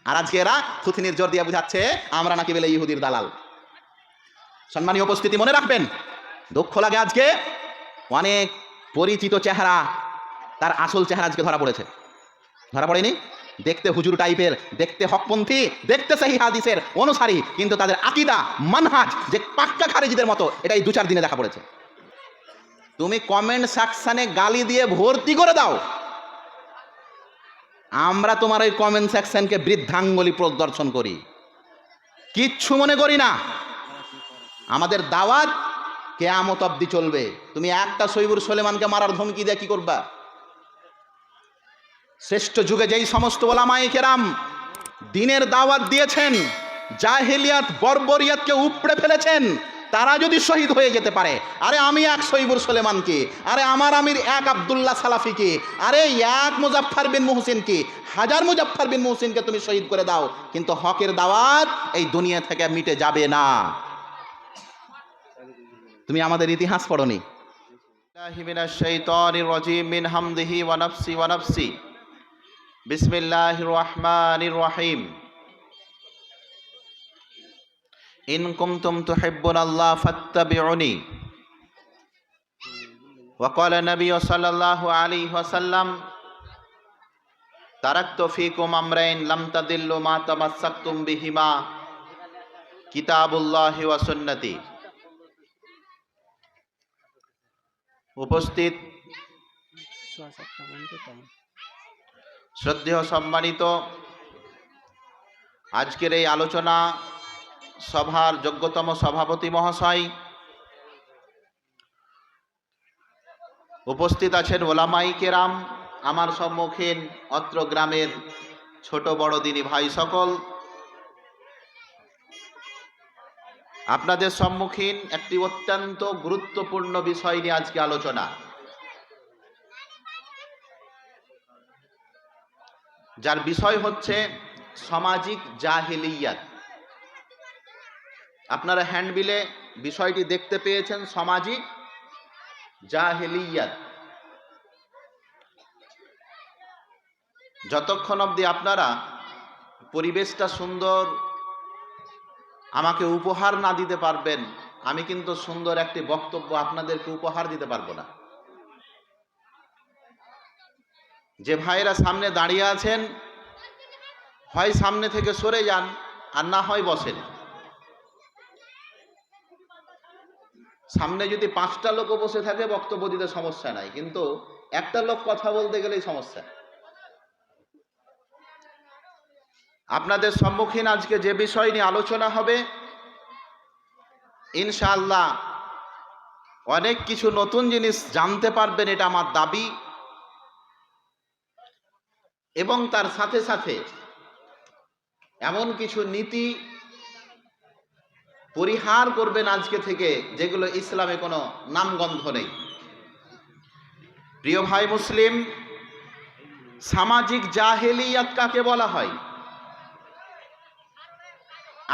আর আজকে এরা থুথিনির জোর দিয়ে বুঝাচ্ছে আমরা নাকি বলে ইহুদির দালাল। সম্মানীয় উপস্থিতি, মনে রাখবেন, দুঃখ লাগে আজকে অনেক পরিচিত চেহারা তার আসল চেহারা আজকে ধরা পড়েছে। ধরা পড়েনি? দেখতে হুজুর টাইপের, দেখতে হকপন্থী, দেখতে সহিহ হাদিসের অনুসারী, কিন্তু তাদের আকীদা মানহাজ যে পাক্কা খারিজিদের মতো, এটাই 2-4 দিনে দেখা পড়েছে। তুমি কমেন্ট সেকশনে গালি দিয়ে ভর্তি করে দাও, আমরা তোমার ওই কমেন্ট সেকশনকে বৃদ্ধাঙ্গুলি প্রদর্শন করি, কিচ্ছু মনে করি না। আমাদের দাওয়াত কিয়ামত অবধি চলবে। তুমি একটা সৈবুর সুলেমানকে মারার ধমকি দিয়ে কি করবা? শ্রেষ্ঠ যুগে যেই সমস্ত ওলামায়ে কেরাম দ্বীনের দাওয়াত দিয়েছেন, জাহেলিয়াত বর্বরিয়াতকে উপড়ে ফেলেছেন, তারা যদি শহীদ হয়ে যেতে পারে, আরে আমি এক সৈবুর সুলেমানকে, আরে আমার আমির এক আব্দুল্লাহ সালাফিকে, আরে এক মুজাফফর বিন মুহসিনকে, হাজার মুজাফফর বিন মুহসিনকে তুমি শহীদ করে দাও, কিন্তু হকের দাওয়াত এই দুনিয়া থেকে মিটে যাবে না। তুমি আমাদের ইতিহাস পড়নি। মিনাশ শাইতানির রাজিম মিন হামদিহি ওয়া নাফসি ওয়া নাফসি। বিসমিল্লাহির রহমানির রহিম। ইন কুনতুম তুহিব্বুনাল্লাহ ফাত্তাবিউনি। ওয়া ক্বালা নবিয়্যু সাল্লাল্লাহু আলাইহি ওয়াসাল্লাম তারাকতু ফীকুম আমরাইন লাম তাদিল্লু মা তামাসসাকতুম বিহিমা কিতাবুল্লাহি ওয়া সুন্নতি। উপস্থিত শ্রদ্ধেয় সম্মানিত, আজকের এই আলোচনা সভার যোগ্যতম সভাপতি মহাশয়, উপস্থিত আছেন ওলামায়ে কেরাম, আমার সম্মুখীন অত্র গ্রামের ছোট বড় দিনী ভাই সকল, আপনাদের সম্মুখীন একটি অত্যন্ত গুরুত্বপূর্ণ বিষয় নিয়ে আজকে আলোচনা, যার বিষয় হচ্ছে সামাজিক জাহেলিয়াত। আপনারা হ্যান্ডবিলে বিষয়টি দেখতে পেয়েছেন, সামাজিক জাহেলিয়াত। যতক্ষণ অবধি আপনারা পরিবেশটা সুন্দর আমাকে উপহার না দিতে পারবেন, আমি কিন্তু সুন্দর একটি বক্তব্য আপনাদেরকে উপহার দিতে পারবো না। যে ভাইরা সামনে দাঁড়িয়ে আছেন, হয় সামনে থেকে সরে যান, আর না হয় বসেন। সামনে যদি 5টা লোকও বসে থাকে বক্তব্য দিতে সমস্যা নাই, কিন্তু একটা লোক কথা বলতে গেলেই সমস্যা। আপনাদের সম্মুখীন আজকে যে বিষয় নিয়ে আলোচনা হবে, ইনশাআল্লাহ অনেক কিছু নতুন জিনিস জানতে পারবেন, এটা আমার দাবি। এবং তার সাথে সাথে এমন কিছু নীতি পরিহার করবেন আজকে থেকে, যেগুলো ইসলামে কোনো নামগন্ধ নেই। প্রিয় ভাই মুসলিম, সামাজিক জাহেলিয়াত কাকে বলা হয়?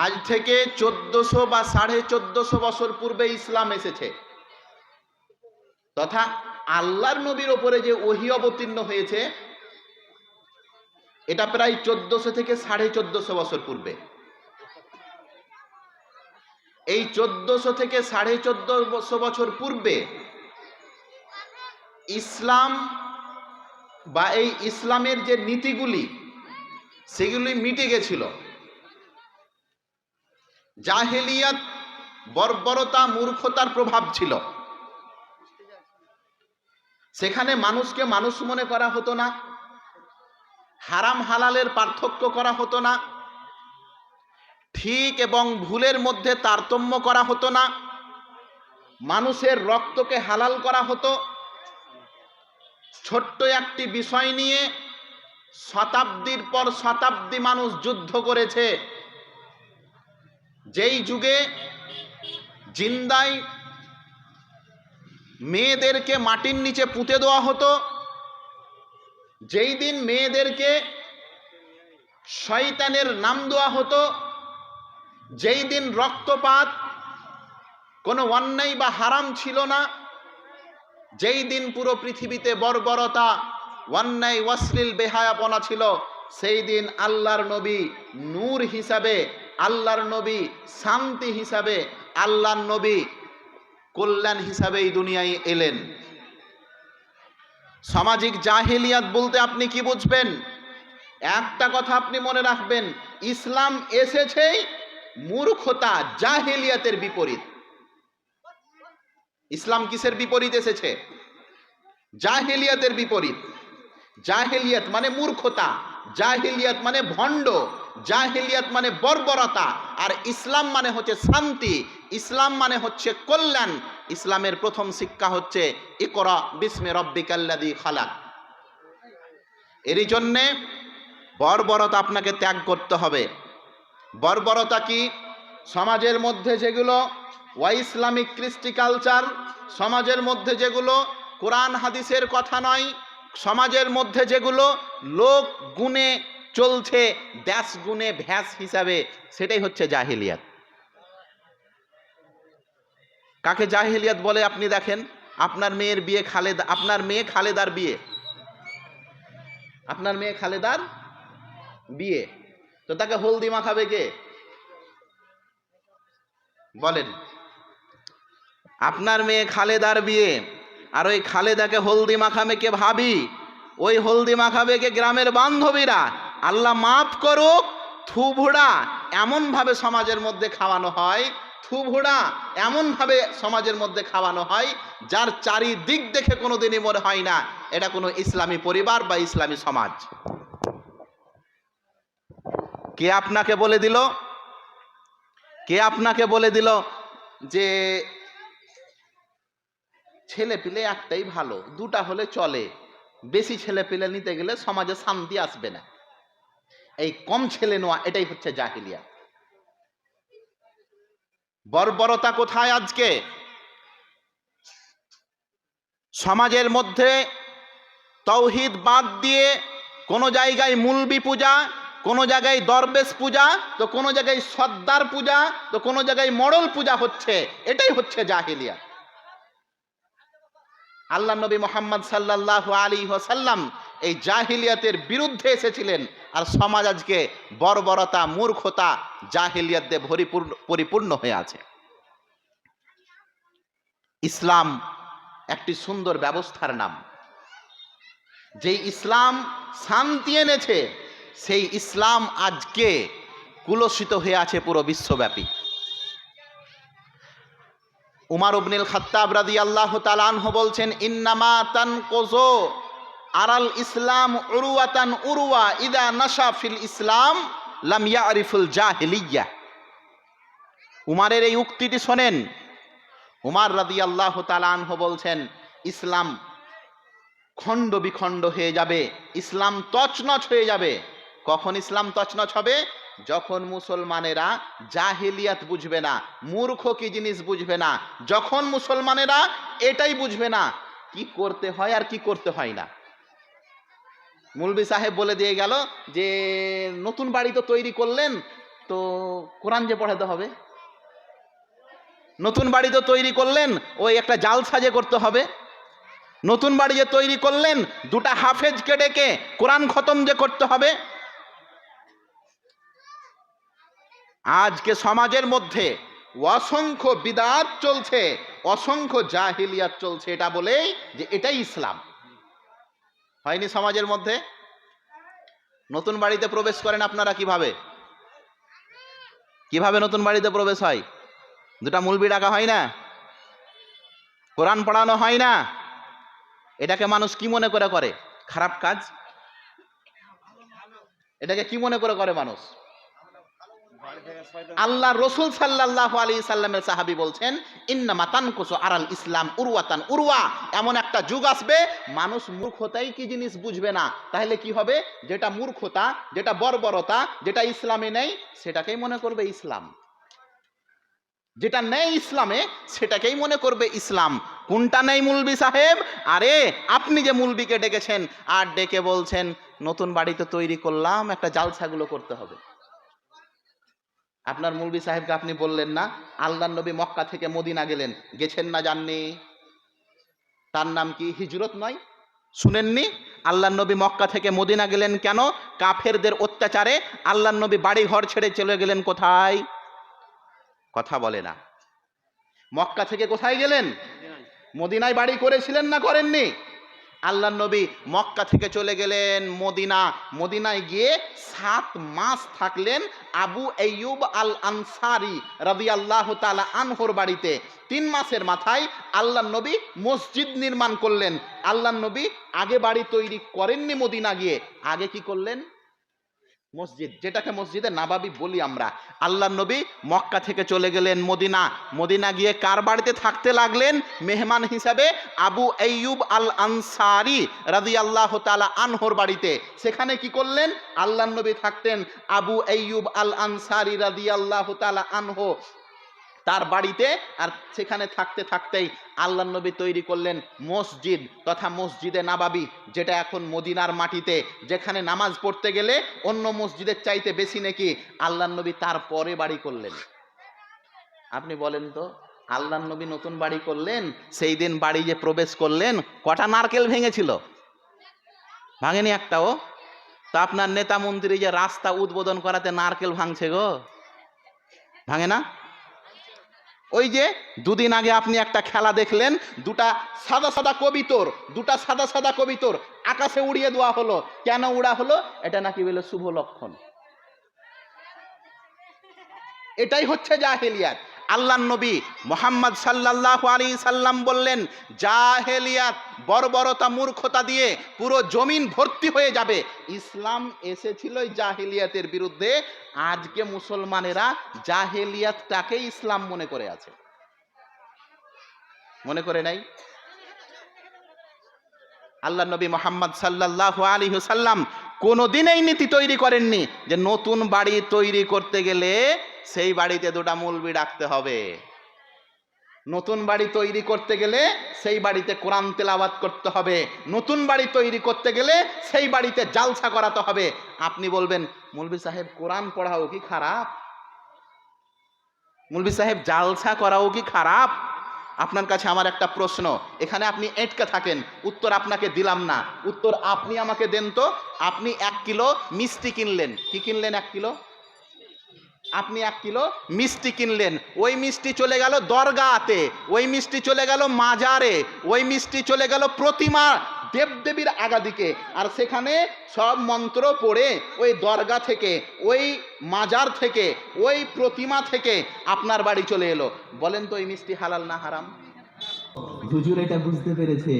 আজ থেকে 1400 বা 1450 বছর পূর্বে ইসলাম এসেছে, তথা আল্লাহর নবীর ওপরে যে ওহী অবতীর্ণ হয়েছে, এটা প্রায় 1400 থেকে 1450 বছর পূর্বে। এই 1400 থেকে 1450 বছর পূর্বে ইসলাম বা এই ইসলামের যে নীতিগুলি, সেগুলি মিটে গেছিল। জাহেলিয়াত বর্বরতা, মূর্খতার প্রভাব ছিল। সেখানে মানুষকে মানুষ মনে করা হতো না, হারাম হালালের পার্থক্য করা হতো না, ঠিক এবং ভুলের মধ্যে তারতম্য করা হতো না, মানুষের রক্তকে হালাল করা হতো। ছোট্ট একটি বিষয় নিয়ে শতাব্দীর পর শতাব্দী মানুষ যুদ্ধ করেছে। যেই যুগে জিন্দায় মেয়েদেরকে মাটির নিচে পুঁতে দেওয়া হতো, যেই দিন মেয়েদেরকে শয়তানের নাম দেওয়া হতো, যেই দিন রক্তপাত কোনো অন্যায় বা হারাম ছিল না, যেই দিন পুরো পৃথিবীতে বর্বরতা, অন্যায়, অশ্লীল, বেহায়াপনা ছিল, সেই দিন আল্লাহর নবী নূর হিসাবে, আল্লাহর নবী শান্তি হিসাবে, আল্লাহর নবী কল্যাণ হিসাবে এই দুনিয়ায় এলেন। সামাজিক জাহেলিয়াত বলতে আপনি কি বুঝবেন? একটা কথা আপনি মনে রাখবেন, ইসলাম এসেছেই মূর্খতা জাহেলিয়াতের বিপরীত। ইসলাম কিসের বিপরীত এসেছে? জাহেলিয়াতের বিপরীত। জাহেলিয়াত মানে মূর্খতা, জাহেলিয়াত মানে ভণ্ড, জাহেলিয়াত মানে বর্বরতা, আর ইসলাম মানে হচ্ছে শান্তি, ইসলাম মানে হচ্ছে কল্যাণ। ইসলামের প্রথম শিক্ষা হচ্ছে ইকরা বিস্মি রব্বিকাল্লাযী খালাক। এরই জন্যে বর্বরতা আপনাকে ত্যাগ করতে হবে। বর্বরতা কি? সমাজের মধ্যে যেগুলো ইসলামিক কৃষ্টি কালচার, সমাজের মধ্যে যেগুলো কোরআন হাদিসের কথা নয়, সমাজের মধ্যে যেগুলো লোক গুণে চলছে, দেশ গুণে ভ্যাস হিসাবে, সেটাই হচ্ছে জাহেলিয়াত। কাকে জাহেলিয়াত বলে আপনি দেখেন, আপনার মেয়ের বিয়ে খালেদা, আপনার মেয়ে খালেদার বিয়ে, আপনার মেয়ে খালেদার বিয়ে, তো তাকে হলদি মাখাবে কে? বলেন। আপনার মেয়ে খালেদার বিয়ে, আর ওই খালেদাকে হলদি মাখাবে কে? ভাবি। ওই হলদি মাখাবে কে? গ্রামের বান্ধবীরা। আল্লাহ মাফ করুক, থুভুড়া এমন ভাবে সমাজের মধ্যে খাওয়ানো হয়, থুভুড়া এমন ভাবে সমাজের মধ্যে খাওয়ানো হয়, যার চারিদিক দেখে কোনোদিনই মনে হয় না এটা কোনো ইসলামী পরিবার বা ইসলামী সমাজ। কে আপনাকে বলে দিল, কে আপনাকে বলে দিল যে ছেলে পিলে একটাই ভালো, দুটা হলে চলে, বেশি ছেলে পিলে নিতে গেলে সমাজে শান্তি আসবে না? এই কম ছেলে নেওয়া, এটাই হচ্ছে জাহেলিয়া। বর্বরতা কোথায় আজকে? সমাজের মধ্যে তাওহীদ বাদ দিয়ে কোনো জায়গায় মুলবি পূজা, কোনো জায়গায় দরবেশ পূজা, তো কোনো জায়গায় সর্দার পূজা, তো কোনো জায়গায় মডল পূজা হচ্ছে, এটাই হচ্ছে জাহেলিয়া। আল্লাহ নবী মুহাম্মদ সাল্লাল্লাহু আলাইহি ওয়াসাল্লাম এই জাহিলিয়াতের বিরুদ্ধে এসেছিলেন, আর সমাজ আজকে বর্বরতা, মূর্খতা, জাহিলিয়াত দিয়ে পরিপূর্ণ হয়ে আছে। ইসলাম একটি সুন্দর ব্যবস্থার নাম। যেই ইসলাম শান্তি এনেছে, সেই ইসলাম আজকে কুলসিত হয়ে আছে পুরো বিশ্বব্যাপী। উমর ইবনুল খাত্তাব রাদিয়াল্লাহু তাআলা আনহু বলছেন, ইন্নামা তানকুযু আরাল ইসলাম উরওয়াতান উরওয়া ইদা নাশা ফিল ইসলাম লাম ইয়ারিফুল জাহিলিয়া। উমরের এই উক্তিটি শোনেন। উমর রাদিয়াল্লাহু তাআলা আনহু বলছেন, ইসলাম খণ্ড বিখণ্ড হয়ে যাবে, ইসলাম তছনছ হয়ে যাবে। কখন ইসলাম তছনছ হবে? যখন মুসলমানেরা জাহেলিয়াত বুঝবে না, মূর্খ কি জিনিস বুঝবে না, যখন মুসলমানেরা এটাই বুঝবে না কি করতে হয় আর কি করতে হয় না। মৌলভী সাহেব বলে দিয়ে গেল যে নতুন বাড়ি তো তৈরি করলেন, তো কোরআন যে পড়াতে হবে। নতুন বাড়ি তো তৈরি করলেন, ওই একটা জালসা যে করতে হবে। নতুন বাড়ি যে তৈরি করলেন, দুটা হাফেজকে ডেকে কোরআন খতম যে করতে হবে। আজকে সমাজের মধ্যে অসংখ্য বিদআত চলছে, অসংখ্য জাহিলিয়াত চলছে, এটা বলেই যে এটাই ইসলাম। হয়নি সমাজের মধ্যে? নতুন বাড়িতে প্রবেশ করেন আপনারা কিভাবে? কিভাবে নতুন বাড়িতে প্রবেশ হয়? দুটা মুলবি ডাকা হয় না? কোরআন পড়ানো হয় না? এটাকে মানুষ কি মনে করে করে? খারাপ কাজ। এটাকে কি মনে করে করে মানুষ? আল্লাহ রসুল সাল্লাল্লাহু আলাইহি সাল্লামের সাহাবী বলছেন, ইন্নামা তানকুসু আরাল ইসলাম উরওয়াতান উরওয়া। এমন একটা যুগ আসবে মানুষ মূর্খতাই কি জিনিস বুঝবে না। তাহলে কি হবে? যেটা মূর্খতা, যেটা বর্বরতা, যেটা ইসলামে নেই, সেটাকেই মনে করবে ইসলাম। যেটা নেই ইসলামে, সেটাকেই মনে করবে ইসলাম। কোনটা নেই মুলবি সাহেব? আরে আপনি যে মুলবিকে ডেকেছেন আর ডেকে বলছেন নতুন বাড়িতে তৈরি করলাম, একটা জালসাগুলো করতে হবে। আপনার মুলবি সাহেবকে আপনি বললেন না আল্লাহর নবী মক্কা থেকে মদিনা গেলেন, গেছেন না? যাননি? তার নাম কি হিজরত নয়? শুনেননি? আল্লাহ নবী মক্কা থেকে মদিনা গেলেন কেন? কাফেরদের অত্যাচারে। আল্লাহ নবী বাড়ি ঘর ছেড়ে চলে গেলেন কোথায়? কথা বলে না। মক্কা থেকে কোথায় গেলেন? মদিনায় বাড়ি করেছিলেন না করেননি? আল্লাহ নবী মক্কা থেকে চলে গেলেন মদিনা। মদিনায় গিয়ে 7 মাস থাকলেন আবু আইয়ুব আল আনসারি রাদিয়াল্লাহু তাআলা আনহুর বাড়িতে। 3 মাসের মাথায় আল্লাহ নবী মসজিদ নির্মাণ করলেন। আল্লাহ নবী আগে বাড়ি তৈরি করেননি মদিনা গিয়ে, আগে কি করলেন? মসজিদ, যেটাকে মসজিদে নাবাবি বলি আমরা। আল্লাহ নবী মক্কা থেকে চলে গেলেন মদিনা। মদিনা গিয়ে কার বাড়িতে থাকতে লাগলেন মেহমান হিসাবে? আবু আইয়ুব আল আনসারি রাদিয়াল্লাহু তাআলা আনহুর বাড়িতে। সেখানে কি করলেন? আল্লাহ নবী থাকতেন আবু আইয়ুব আল আনসারি রাদিয়াল্লাহু তাআলা আনহু তার বাড়িতে। আর সেখানে থাকতে থাকতেই আল্লাহ নবী তৈরি করলেন মসজিদ তথা মসজিদে নাবাবি, যেটা এখন মদিনার মাটিতে, যেখানে নামাজ পড়তে গেলে অন্য মসজিদের চাইতে বেশি নাকি আল্লাহ নবী তারপরে বাড়ি করলেন। আপনি বলেন তো, আল্লাহ নবী নতুন বাড়ি করলেন, সেই দিন বাড়ি যে প্রবেশ করলেন কটা নারকেল ভেঙেছিল? ভাঙেনি একটাও। তা আপনার নেতা মন্ত্রী যে রাস্তা উদ্বোধন করাতে নারকেল ভাঙছে গো, ভাঙে না? ওই যে দুদিন আগে আপনি একটা খেলা দেখলেন, দুটা সাদা সাদা কবিতর আকাশে উড়িয়ে দেওয়া হলো। কেন উড়া হলো? এটা নাকি বলে শুভ লক্ষণ। এটাই হচ্ছে জাহেলিয়াত। আল্লাহ নবী মুহাম্মদ সাল্লাল্লাহু আলাইহি সাল্লাম বললেন, জাহেলিয়াত বর্বরতা মূর্খতা দিয়ে পুরো জমিন ভর্তি হয়ে যাবে। ইসলাম এসেছিল জাহেলিয়াতের বিরুদ্ধে। আজকে মুসলমানেরা জাহেলিয়াতটাকে ইসলাম মনে করে আছে, মনে করে নাই। আল্লাহ নবী মুহাম্মদ সাল্লাল্লাহু আলাইহি সাল্লাম কোনোদিন এই নীতি তৈরি করেননি যে নতুন বাড়ি তৈরি করতে গেলে সেই বাড়িতে দুটা মুলবি ডাকতে হবে। নতুন বাড়ি তৈরি করতে গেলে সেই বাড়িতে কোরআন তেলাওয়াত করতে হবে। নতুন বাড়ি তৈরি করতে গেলে সেই বাড়িতে জালসা করাতে হবে। আপনি বলবেন, মৌলভী সাহেব কোরআন পড়াও কি খারাপ? মৌলভী সাহেব জালসা করাও কি খারাপ? আপনার কাছে আমার একটা প্রশ্ন, এখানে আপনি এটকে থাকেন, উত্তর আপনাকে দিলাম না। উত্তর আপনি আমাকে দেন তো। আপনি 1 কিলো মিষ্টি কিনলেন। কি কিনলেন? 1 কিলো। আপনি 1 কিলো মিষ্টি কিনলেন। ওই মিষ্টি চলে গেল দরগাতে, ওই মিষ্টি চলে গেল মাজারে, ওই মিষ্টি চলে গেল প্রতিমা দেবদেবীর আগাদিকে। আর সেখানে সব মন্ত্র পড়ে ওই দরগা থেকে, ওই মাজার থেকে, ওই প্রতিমা থেকে আপনার বাড়ি চলে এলো। বলেন তো, এই মিষ্টি হালাল না হারাম? হুজুর এটা বুঝতে পেরেছে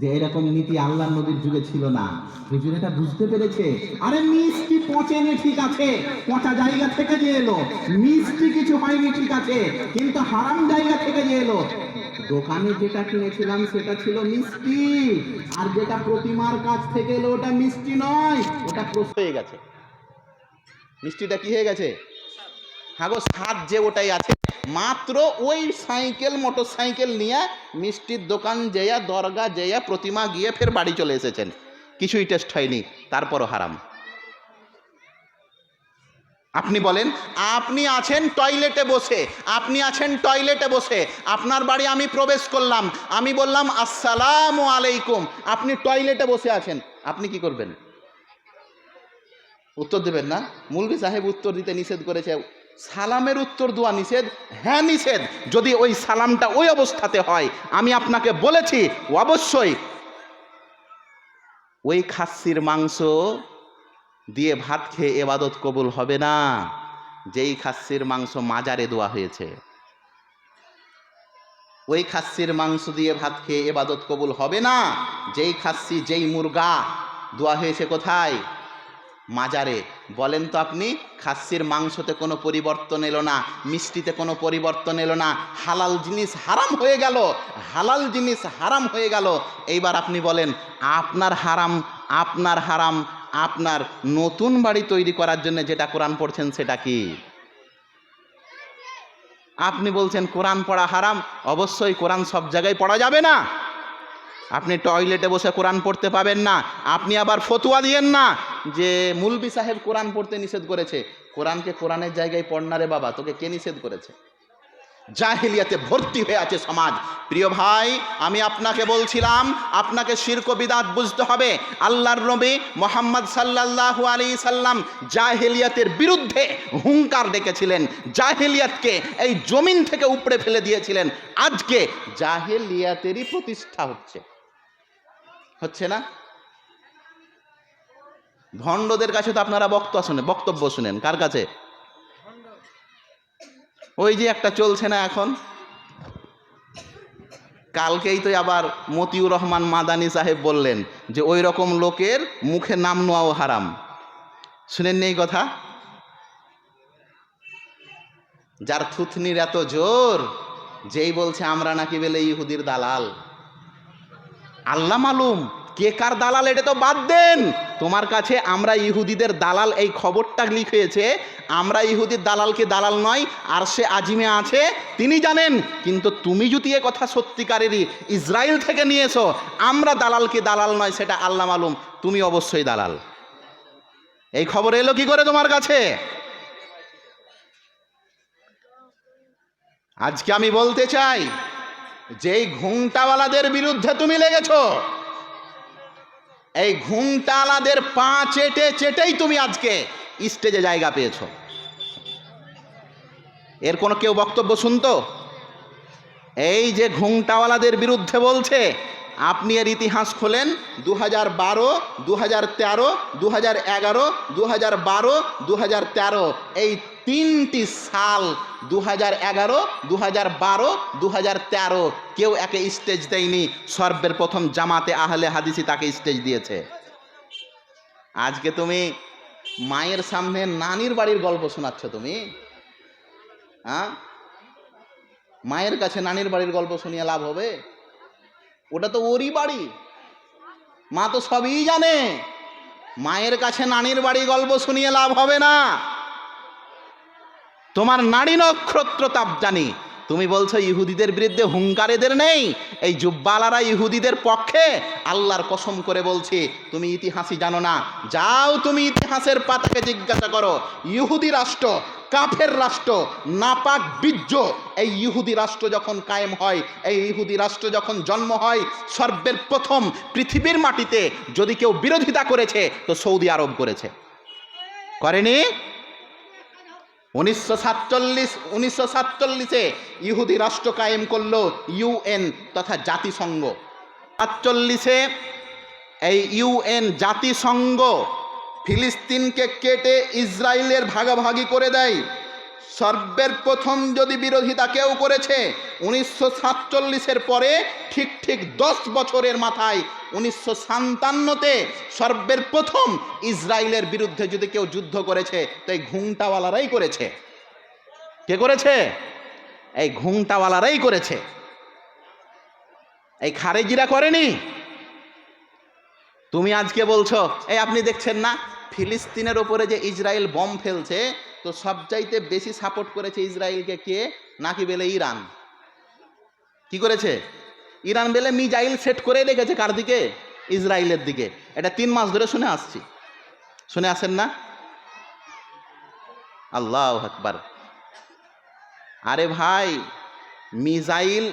যে এরকম নীতি আল্লাহ নবীর যুগে ছিল না। হুজুর এটা বুঝতে পেরেছে, আরে মিষ্টি পচেনি ঠিক আছে, পচা জায়গা থেকে যে এলো, মিষ্টি কিছু হয়নি ঠিক আছে, কিন্তু হারাম জায়গা থেকে যে এলো। দোকানে যেটা কিনেছিলাম সেটা ছিল মিষ্টি, আর যেটা প্রতিমার কাছ থেকে এলো ওটা মিষ্টি নয়, ওটা হয়ে গেছে। মিষ্টিটা কি হয়ে গেছে? হাগো স্বাদ যে ওটাই আছে। মাত্র ওই সাইকেল মোটর সাইকেল নিয়ে মিষ্টির দোকান যেয়া, দরগা যেয়া, প্রতিমা গিয়ে ফের বাড়ি চলে এসেছেন, কিছুই টেস্ট হয়নি, তারপরও হারাম। আপনি বলেন, আপনি আছেন টয়লেটে বসে, আপনি আছেন টয়লেটে বসে, আপনার বাড়ি আমি প্রবেশ করলাম, আমি বললাম আসসালামু আলাইকুম, আপনি টয়লেটে বসে আছেন, আপনি কি করবেন? উত্তর দেবেন না? মৌলভী সাহেব উত্তর দিতে নিষেধ করেছে। সালামের উত্তর দেওয়া নিষেধ? হ্যাঁ নিষেধ, যদি ওই সালামটা ওই অবস্থাতে হয়। আমি আপনাকে বলেছি অবশ্যই ওই খাসির মাংস দিয়ে ভাত খেয়ে এবাদত কবুল হবে না যেই খাসির মাংস মাজারে দেওয়া হয়েছে। ওই খাসির মাংস দিয়ে ভাত খেয়ে এবাদত কবুল হবে না যেই খাসি, যেই মুরগা দেওয়া হয়েছে কোথায়? মাজারে। বলেন তো আপনি, খাসির মাংসতে কোনো পরিবর্তন এলো না, মিষ্টিতে কোনো পরিবর্তন এলো না, হালাল জিনিস হারাম হয়ে গেল, হালাল জিনিস হারাম হয়ে গেল। এইবার আপনি বলেন, আপনার হারাম, আপনার হারাম, আপনার নতুন বাড়ি তৈরি করার জন্য যেটা কোরআন পড়ছেন সেটা কি? আপনি বলছেন কোরআন পড়া হারাম। অবশ্যই কোরআন সব জায়গায় পড়া যাবে না। আপনি টয়লেটে বসে কোরআন পড়তে পাবেন না। আপনি আবার ফতুয়া দিয়েন না যে মুলবি সাহেব কোরআন পড়তে নিষেধ করেছে। কোরআনকে কোরআনের জায়গায় পড় না রে বাবা, তোকে কে নিষেধ করেছে? জাহেলিয়াতে ভর্তি হয়ে আছে সমাজ। প্রিয় ভাই, আমি আপনাকে বলছিলাম আপনাকে শিরক ও বিদআত বুঝতে হবে। আল্লাহর নবী মুহাম্মদ সাল্লাল্লাহু আলাইহি সাল্লাম জাহেলিয়াতের বিরুদ্ধে হুঙ্কার ডেকেছিলেন, জাহেলিয়াতকে এই জমিন থেকে উপড়ে ফেলে দিয়েছিলেন। আজকে জাহেলিয়াতেরই প্রতিষ্ঠা হচ্ছে না? ভণ্ডদের কাছে তো আপনারা বক্তব্য শুনেন। কার কাছে? ওই যে একটা চলছে না এখন, কালকেই তো আবার মতিউর রহমান মাদানী সাহেব বললেন যে ওই রকম লোকের মুখে নাম নেওয়াও হারাম। শুনেননি এই কথা? যার থুতনির এত জোর, যেই বলছে আমরা নাকি বলে ইহুদির দালাল। আল্লাহ মালুম কে কার দালাল, এটা তো বাদ দেন। তোমার কাছে আমরা ইহুদিদের দালাল এই খবরটা লিক হয়েছে, আমরা ইহুদির দালালকে দালাল নয়, আর সে আজিমে আছে তিনি জানেন। কিন্তু তুমি যদি এ কথা সত্যিকারেরই ইসরায়েল থেকে নিয়েছো, আমরা দালালকে দালাল নয় সেটা আল্লাহ মালুম, তুমি অবশ্যই দালাল। এই খবর এলো কি করে তোমার কাছে? আজকে আমি বলতে চাই, যেই ঘুংটাওয়ালাদের বিরুদ্ধে তুমি লেগেছো, এই ঘুংটাওয়ালাদের পা চেটে চেটেই তুমি আজকে স্টেজে জায়গা পেয়েছো। এর কোনো কেউ বক্তব্য শুনতো? এই যে ঘুংটাওয়ালাদের বিরুদ্ধে বলছে, আপনি এর ইতিহাস খোলেন। 2012, 2013, 2011, 2012, 2013 এই তিনটি সাল, 2011, 2012, 2013 কেউ একে স্টেজ দেয়নি। সর্বের প্রথম জামাতে আহলে হাদিসই তাকে স্টেজ দিয়েছে। আজকে তুমি মায়ের সামনে নানির বাড়ির গল্প শোনাচ্ছ তুমি, হ্যাঁ? মায়ের কাছে নানির বাড়ির গল্প শুনিয়ে লাভ হবে? ওটা তো ওরই বাড়ি, মা তো সবই জানে। মায়ের কাছে নানির বাড়ি গল্প শুনিয়ে লাভ হবে না। তোমার নারী নক্ষত্র তাপ জানি। তুমি বলছো ইহুদিদের বিরুদ্ধে হুঙ্কার এদের নেই, এই জুব্বালারা ইহুদিদের পক্ষে। আল্লাহর কসম করে বলছি, তুমি ইতিহাসই জানো না। যাও তুমি ইতিহাসের পাতাকে জিজ্ঞাসা করো, ইহুদি রাষ্ট্র, কাফের রাষ্ট্র, নাপাক বীর্য, এই ইহুদি রাষ্ট্র যখন কায়েম হয়, এই ইহুদি রাষ্ট্র যখন জন্ম হয়, সর্বের প্রথম পৃথিবীর মাটিতে যদি কেউ বিরোধিতা করেছে তো সৌদি আরব করেছে, করেনি? 1947 ইহুদি রাষ্ট্র কায়েম করলো ইউএন তথা জাতিসংঘ। 47 এই ইউএন জাতিসংঘ ফিলিস্তিনকে কেটে ইসরায়েলের ভাগাভাগি করে দেয়। সর্বের প্রথম যদি বিরোধিতা কেউ করেছে 1947 পরে, ঠিক 10 বছরের মাথায় 1957 সর্বের প্রথম ইসরায়েলের বিরুদ্ধে যদি কেউ যুদ্ধ করেছে তো এই ঘুংটাওয়ালারাই করেছে। কে করেছে? এই ঘুংটাওয়ালারাই করেছে, এই খারেজিরা করেনি। তুমি আজকে বলছো, এই আপনি দেখছেন না ফিলিস্তিনের ওপরে যে ইসরায়েল বম ফেলছে, তো সবচাইতে বেশি সাপোর্ট করেছে ইসরায়েলকে কে? নাকি বেলে ইরান। কি করেছে? ইরান বেলে মিসাইল সেট করে রেখেছে কার দিকে? ইসরায়েলের দিকে। এটা 3 মাস ধরে শুনে আসেন না? আল্লাহু আকবার। আরে ভাই, মিসাইল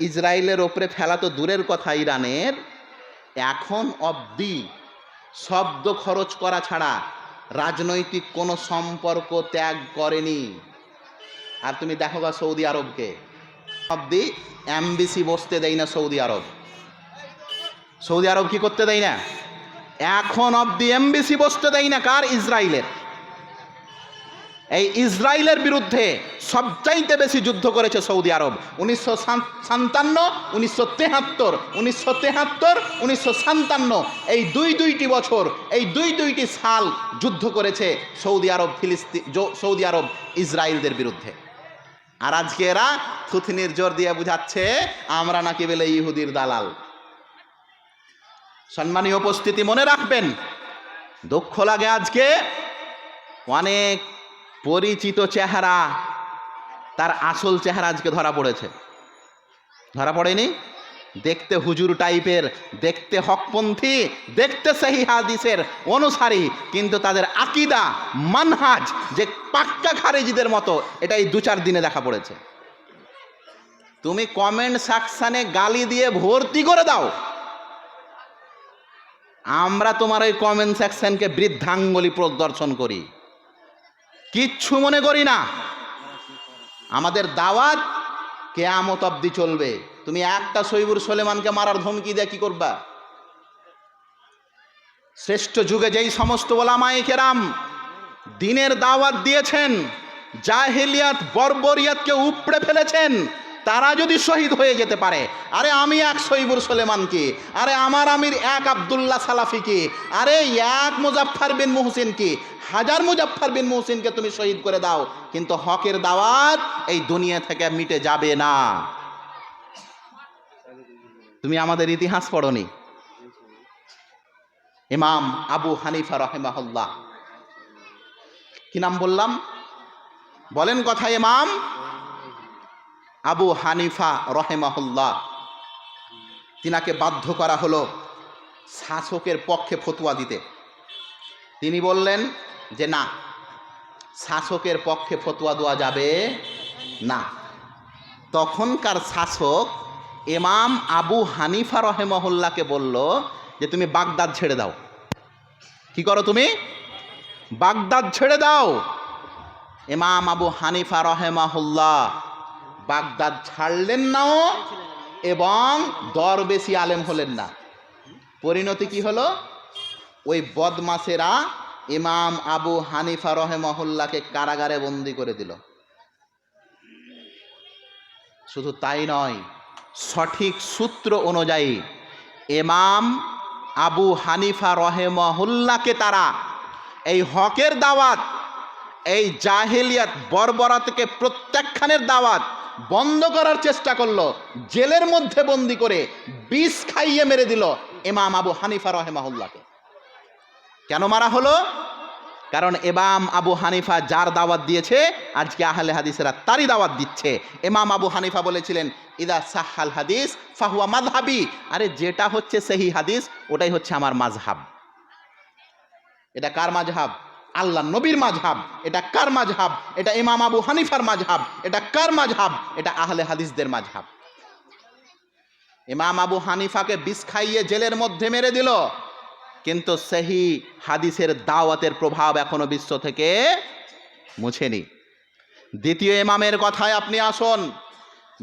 ইসরায়েলের ওপরে ফেলা তো দূরের কথা, ইরানের এখন অবধি শব্দ খরচ করা ছাড়া রাজনৈতিক কোনো সম্পর্ক ত্যাগ করেনি। আর তুমি দেখো গা সৌদি আরবকে, অবধি এমবিসি বসতে দেয় না সৌদি আরব। সৌদি আরব কি করতে দেয় না? এখন অবধি এমবিসি বসতে দেয় না। কার? ইসরায়েলের। এই ইসরায়েলের বিরুদ্ধে সবচাইতে বেশি যুদ্ধ করেছে সৌদি আরব। 1957, 1973, 1973, 1957 এই দুইটি বছর, এই দুইটি সাল যুদ্ধ করেছে সৌদি আরব ইসরায়েলদের বিরুদ্ধে। আর আজকে এরা থুথনির জোর দিয়ে বুঝাচ্ছে আমরা নাকি বলে ইহুদির দালাল। সম্মানীয় উপস্থিতি, মনে রাখবেন, দুঃখ লাগে আজকে অনেক পরিচিত চেহারা, তার আসল চেহারা আজকে ধরা পড়েনি? দেখতে হুজুর টাইপের, দেখতে হকপন্থী, দেখতে সহি হাদিসের অনুসারী, কিন্তু তাদের আকীদা মানহাজ যে পাক্কা খারেজিদের মতো, এটা এই 2-4 দিনে দেখা পড়েছে। তুমি কমেন্ট সেকশনে গালি দিয়ে ভর্তি করে দাও, আমরা তোমার এই কমেন্ট সেকশনকে বৃদ্ধাঙ্গুলি প্রদর্শন করি, কিচ্ছু মনে করি না। আমাদের দাওয়াত কিয়ামত অবধি চলবে। তুমি একটা সহিবুর সুলেমানকে মারার ধমকি দিয়ে কি করবা? শ্রেষ্ঠ যুগে যেই সমস্ত ওলামায়ে কেরাম দ্বীনের দাওয়াত দিয়েছেন, জাহেলিয়াত বর্বরিয়াতকে উপড়ে ফেলেছেন, তারা যদি শহীদ হয়ে যেতে পারে, আরে আমি এক সহিবুর সুলেমানকে, আরে আমার আমির এক আব্দুল্লাহ সালাফিকে, আরে এক মুজাফফর বিন মুহসিনকে, হাজার মুজাফফর বিন মুহসিনকে তুমি শহীদ করে দাও, কিন্তু হকের দাওয়াত এই দুনিয়া থেকে মিটে যাবে না। তুমি আমাদের ইতিহাস পড়নি? ইমাম আবু হানিফা রাহিমাহুল্লাহ, কি নাম বললাম? বলেন কথা। ইমাম আবু হানিফা রাহিমাহুল্লাহ, তিনাকে বাধ্য করা হলো শাসকের পক্ষে ফতোয়া দিতে। তিনি বললেন যে না, শাসকের পক্ষে ফতোয়া দেওয়া যাবে না। তখনকার শাসক ইমাম আবু হানিফা রাহিমাহুল্লাহকে বলল যে তুমি বাগদাদ ছেড়ে দাও। কি করো তুমি? বাগদাদ ছেড়ে দাও। ইমাম আবু হানিফা রাহিমাহুল্লাহ বাগদাদ ছাড়লেন নাও এবং দরবেশি আলেম হলেন না। পরিণতি কি হলো? ওই বদমাশেরা ইমাম আবু হানিফা রাহিমাহুল্লাহকে কারাগারে বন্দি করে দিল। শুধু তাই নয়, সঠিক সূত্র অনুযায়ী ইমাম আবু হানিফা রাহিমাহুল্লাহকে তারা এই হকের দাওয়াত, এই জাহেলিয়াত বর্বরতাকে প্রত্যাখ্যানের দাওয়াত বন্ধ করার চেষ্টা করলো, জেলের মধ্যে বন্দি করে বিষ খাইয়ে মেরে দিল ইমাম আবু হানিফা রাহিমাহুল্লাহকে। কেন মারা হলো? কারণ ইমাম আবু হানিফা যার দাওয়াত দিয়েছে, আজকে আহলে হাদিসেরা তারই দাওয়াত দিচ্ছে। ইমাম আবু হানিফা বলেছিলেন ইদা সাহাল হাদিস ফাহুয়া মাযহাবি, আরে যেটা হচ্ছে সহি হাদিস ওটাই হচ্ছে আমার মাযহাব। এটা কার মাযহাব? আল্লাহ নবীর মাযহাব। এটা কার মাযহাব? এটা ইমাম আবু হানিফার মাযহাব। এটা কার মাযহাব? এটা আহলে হাদিসদের মাযহাব। ইমাম আবু হানিফাকে বিষ খাইয়ে জেলের মধ্যে মেরে দিল, কিন্তু সহি হাদিসের দাওয়াতের প্রভাব এখনো বিশ্ব থেকে মুছেনি। দ্বিতীয় ইমামের কথায় আপনি আসুন।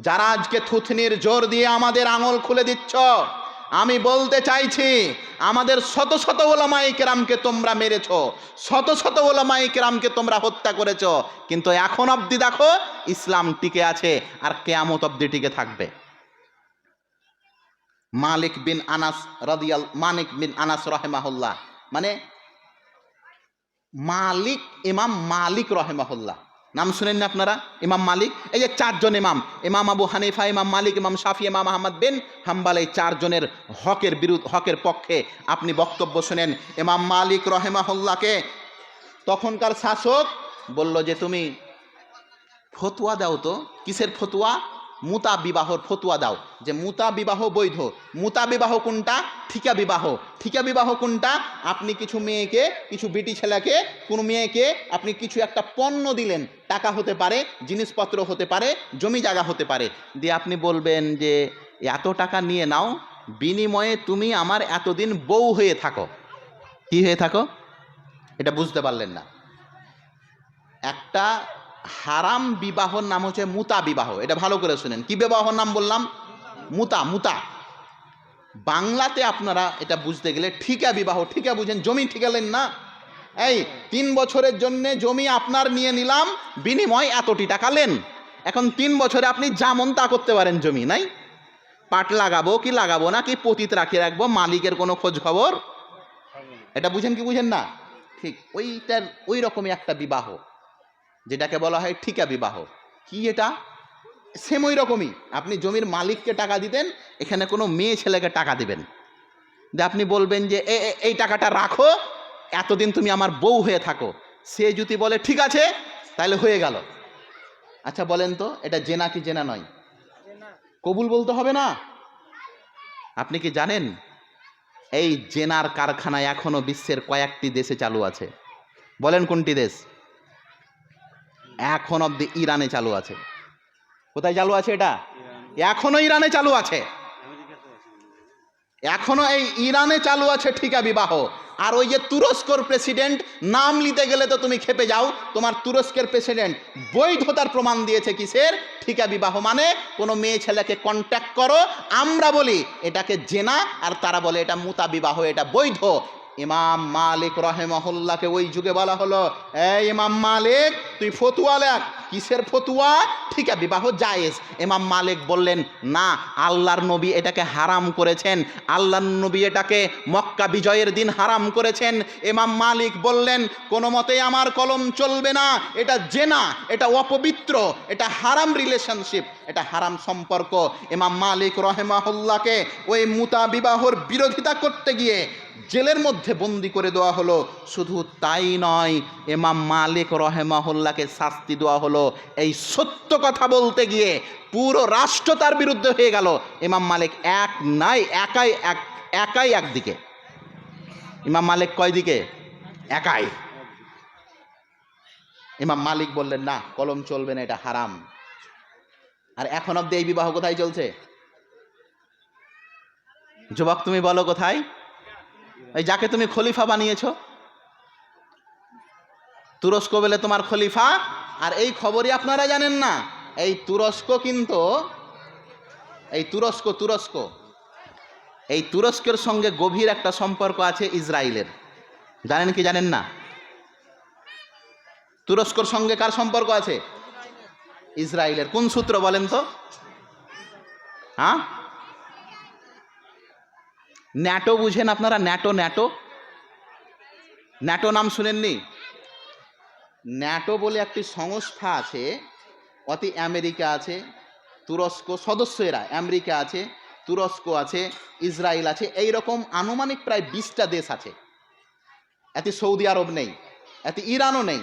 যারা আজকে থুথনির জোর দিয়ে আমাদের আঙুল খুলে দিচ্ছ, আমি বলতে চাইছি আমাদের শত শত ওলামায়ে কেরামকে তোমরা মেরেছো, শত শত ওলামায়ে কেরামকে তোমরা হত্যা করেছো, কিন্তু এখন অবধি দেখো ইসলাম টিকে আছে আর কিয়ামত অবধি টিকে থাকবে। মালিক বিন আনাস রাহিমাহুল্লাহ, মানে মালিক, ইমাম মালিক রাহিমাহুল্লাহ, নাম শুনেন না আপনারা? ইমাম মালিক, এই যে চারজন ইমাম, ইমাম আবু হানিফা, ইমাম মালিক, ইমাম শাফি, ইমাম আহমদ বিন হাম্বল, এই চারজনের হকের পক্ষে আপনি বক্তব্য শুনেন। ইমাম মালিক রাহিমাহুল্লাহকে তখনকার শাসক বলল যে তুমি ফতোয়া দাও তো। কিসের ফতোয়া? মুতা বিবাহর ফতোয়া দাও, যে মুতা বিবাহ বৈধ। মুতা বিবাহ কোনটা? ঠিকা বিবাহ। ঠিকা বিবাহ কোনটা? আপনি কিছু মেয়েকে, কিছু বেটি ছেলেকে, কোনো মেয়েকে আপনি কিছু একটা পণ্য দিলেন, টাকা হতে পারে, জিনিসপত্র হতে পারে, জমি জায়গা হতে পারে, দিয়ে আপনি বলবেন যে এত টাকা নিয়ে নাও, বিনিময়ে তুমি আমার এতদিন বউ হয়ে থাকো। কি হয়ে থাকো? এটা বুঝতে পারলেন না। একটা হারাম বিবাহর নাম হচ্ছে মুতা বিবাহ। এটা ভালো করে শুনেন। কি বিবাহর নাম বললাম? মুতা। মুতা বাংলাতে আপনারা এটা বুঝতে গেলে ঠিকা বিবাহ। ঠিকা বুঝেন? জমি ঠিকালেন না? এই 3 বছরের জন্য জমি আপনার নিয়ে নিলাম, বিনিময় এতটি টাকা লেন। এখন 3 বছরে আপনি যেমন তা করতে পারেন, জমি নাই, পাট লাগাবো কি লাগাবো না, কি পতিত রাখি রাখবো, মালিকের কোনো খোঁজ খবর। এটা বুঝেন কি বুঝেন না? ঠিক ওইটার ওই রকমই একটা বিবাহ, যেটাকে বলা হয় ঠিকা বিবাহ। কি এটা? সেম ওই রকমই। আপনি জমির মালিককে টাকা দিতেন, এখানে কোনো মেয়ে ছেলেকে টাকা দিবেন, যে আপনি বলবেন যে এই টাকাটা রাখো, এতদিন তুমি আমার বউ হয়ে থাকো। সে যদি বলে ঠিক আছে, তাহলে হয়ে গেল। আচ্ছা বলেন তো, এটা জেনা কি জেনা নয়? কবুল বলতে হবে না? আপনি কি জানেন এই জেনার কারখানা এখনো বিশ্বের কয়েকটি দেশে চালু আছে? বলেন কোনটি দেশ? এখন অবধি ইরানে চালু আছে। কোথায় চালু আছে এটা? এখনো ইরানে চালু আছে, এখনো এই ইরানে চালু আছে ঠিকা বিবাহ। আর ওই যে তুরস্কর প্রেসিডেন্ট, নাম নিতে গেলে তো তুমি খেপে যাও, তোমার তুরস্কের প্রেসিডেন্ট বৈধতার প্রমাণ দিয়েছে কিসের? ঠিকা বিবাহ। মানে কোনো মেয়ে ছেলেকে কন্ট্যাক্ট করো, আমরা বলি এটাকে জেনা, আর তারা বলে এটা মুতা বিবাহ, এটা বৈধ। ইমাম মালিক রহেমাহুল্লাহকে ওই যুগে বলা হলো, এই ইমাম মালিক তুই ফতুয়া লেখ। কিসের ফতুয়া? ঠিকা বিবাহ জায়েজ। ইমাম মালিক বললেন, না, আল্লাহর নবী এটাকে হারাম করেছেন, আল্লাহর নবী এটাকে মক্কা বিজয়ের দিন হারাম করেছেন। ইমাম মালিক বললেন, কোনো মতেই আমার কলম চলবে না, এটা জেনা, এটা অপবিত্র, এটা হারাম রিলেশনশিপ, এটা হারাম সম্পর্ক। ইমাম মালিক রহেমাহুল্লাহকে ওই মুতা বিবাহর বিরোধিতা করতে গিয়ে জেলের মধ্যে বন্দি করে দেওয়া হলো। শুধু তাই নয়, ইমাম মালিক রহেমাহুল্লাহকে শাস্তি দেওয়া হলো এই সত্য কথা বলতে গিয়ে। পুরো রাষ্ট্র তার বিরুদ্ধে হয়ে গেল। ইমাম মালিক একাই একদিকে। ইমাম মালিক কয় দিকে? একাই। ইমাম মালিক বললেন, না, কলম চলবে না, এটা হারাম। আর এখন অব্দি এই বিবাহ কোথায় চলছে? যুবক তুমি বলো কোথায়? এই যাকে তুমি খলিফা বানিয়েছো, তুরস্ক বলে তোমার খলিফা। আর এই খবরই আপনারা জানেন না, এই তুরস্ক কিন্তু এই তুরস্কের সঙ্গে গভীর একটা সম্পর্ক আছে ইসরায়েলের। জানেন কি জানেন না? তুরস্কর সঙ্গে কার সম্পর্ক আছে? ইসরায়েলের। কোন সূত্র বলেন তো? হ্যাঁ, ন্যাটো বুঝেন আপনারা? ন্যাটো নাম শুনেননি? ন্যাটো বলে একটি সংস্থা আছে, অতি আমেরিকা আছে, তুরস্ক সদস্য, এরা আমেরিকা আছে, তুরস্ক আছে, ইসরায়েল আছে, এই রকম আনুমানিক প্রায় 20টা দেশ আছে। এতে সৌদি আরব নেই, এতে ইরানও নেই।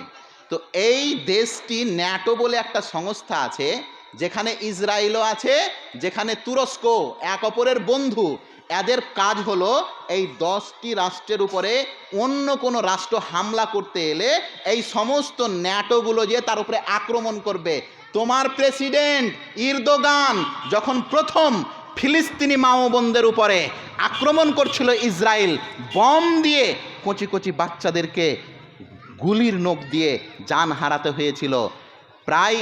তো এই দেশটি ন্যাটো বলে একটা সংস্থা আছে, যেখানে ইসরায়েলও আছে, যেখানে তুরস্ক, এক অপরের বন্ধু। এদের কাজ হলো এই 10টি রাষ্ট্রের উপরে অন্য কোনো রাষ্ট্র হামলা করতে এলে এই সমস্ত ন্যাটোগুলো যে তার উপরে আক্রমণ করবে। তোমার প্রেসিডেন্ট ইরদোগান যখন প্রথম ফিলিস্তিনি মাওবন্দের উপরে আক্রমণ করছিল ইসরায়েল, বম দিয়ে কচি কচি বাচ্চাদেরকে গুলির নখ দিয়ে জান হারাতে হয়েছিল। প্রায়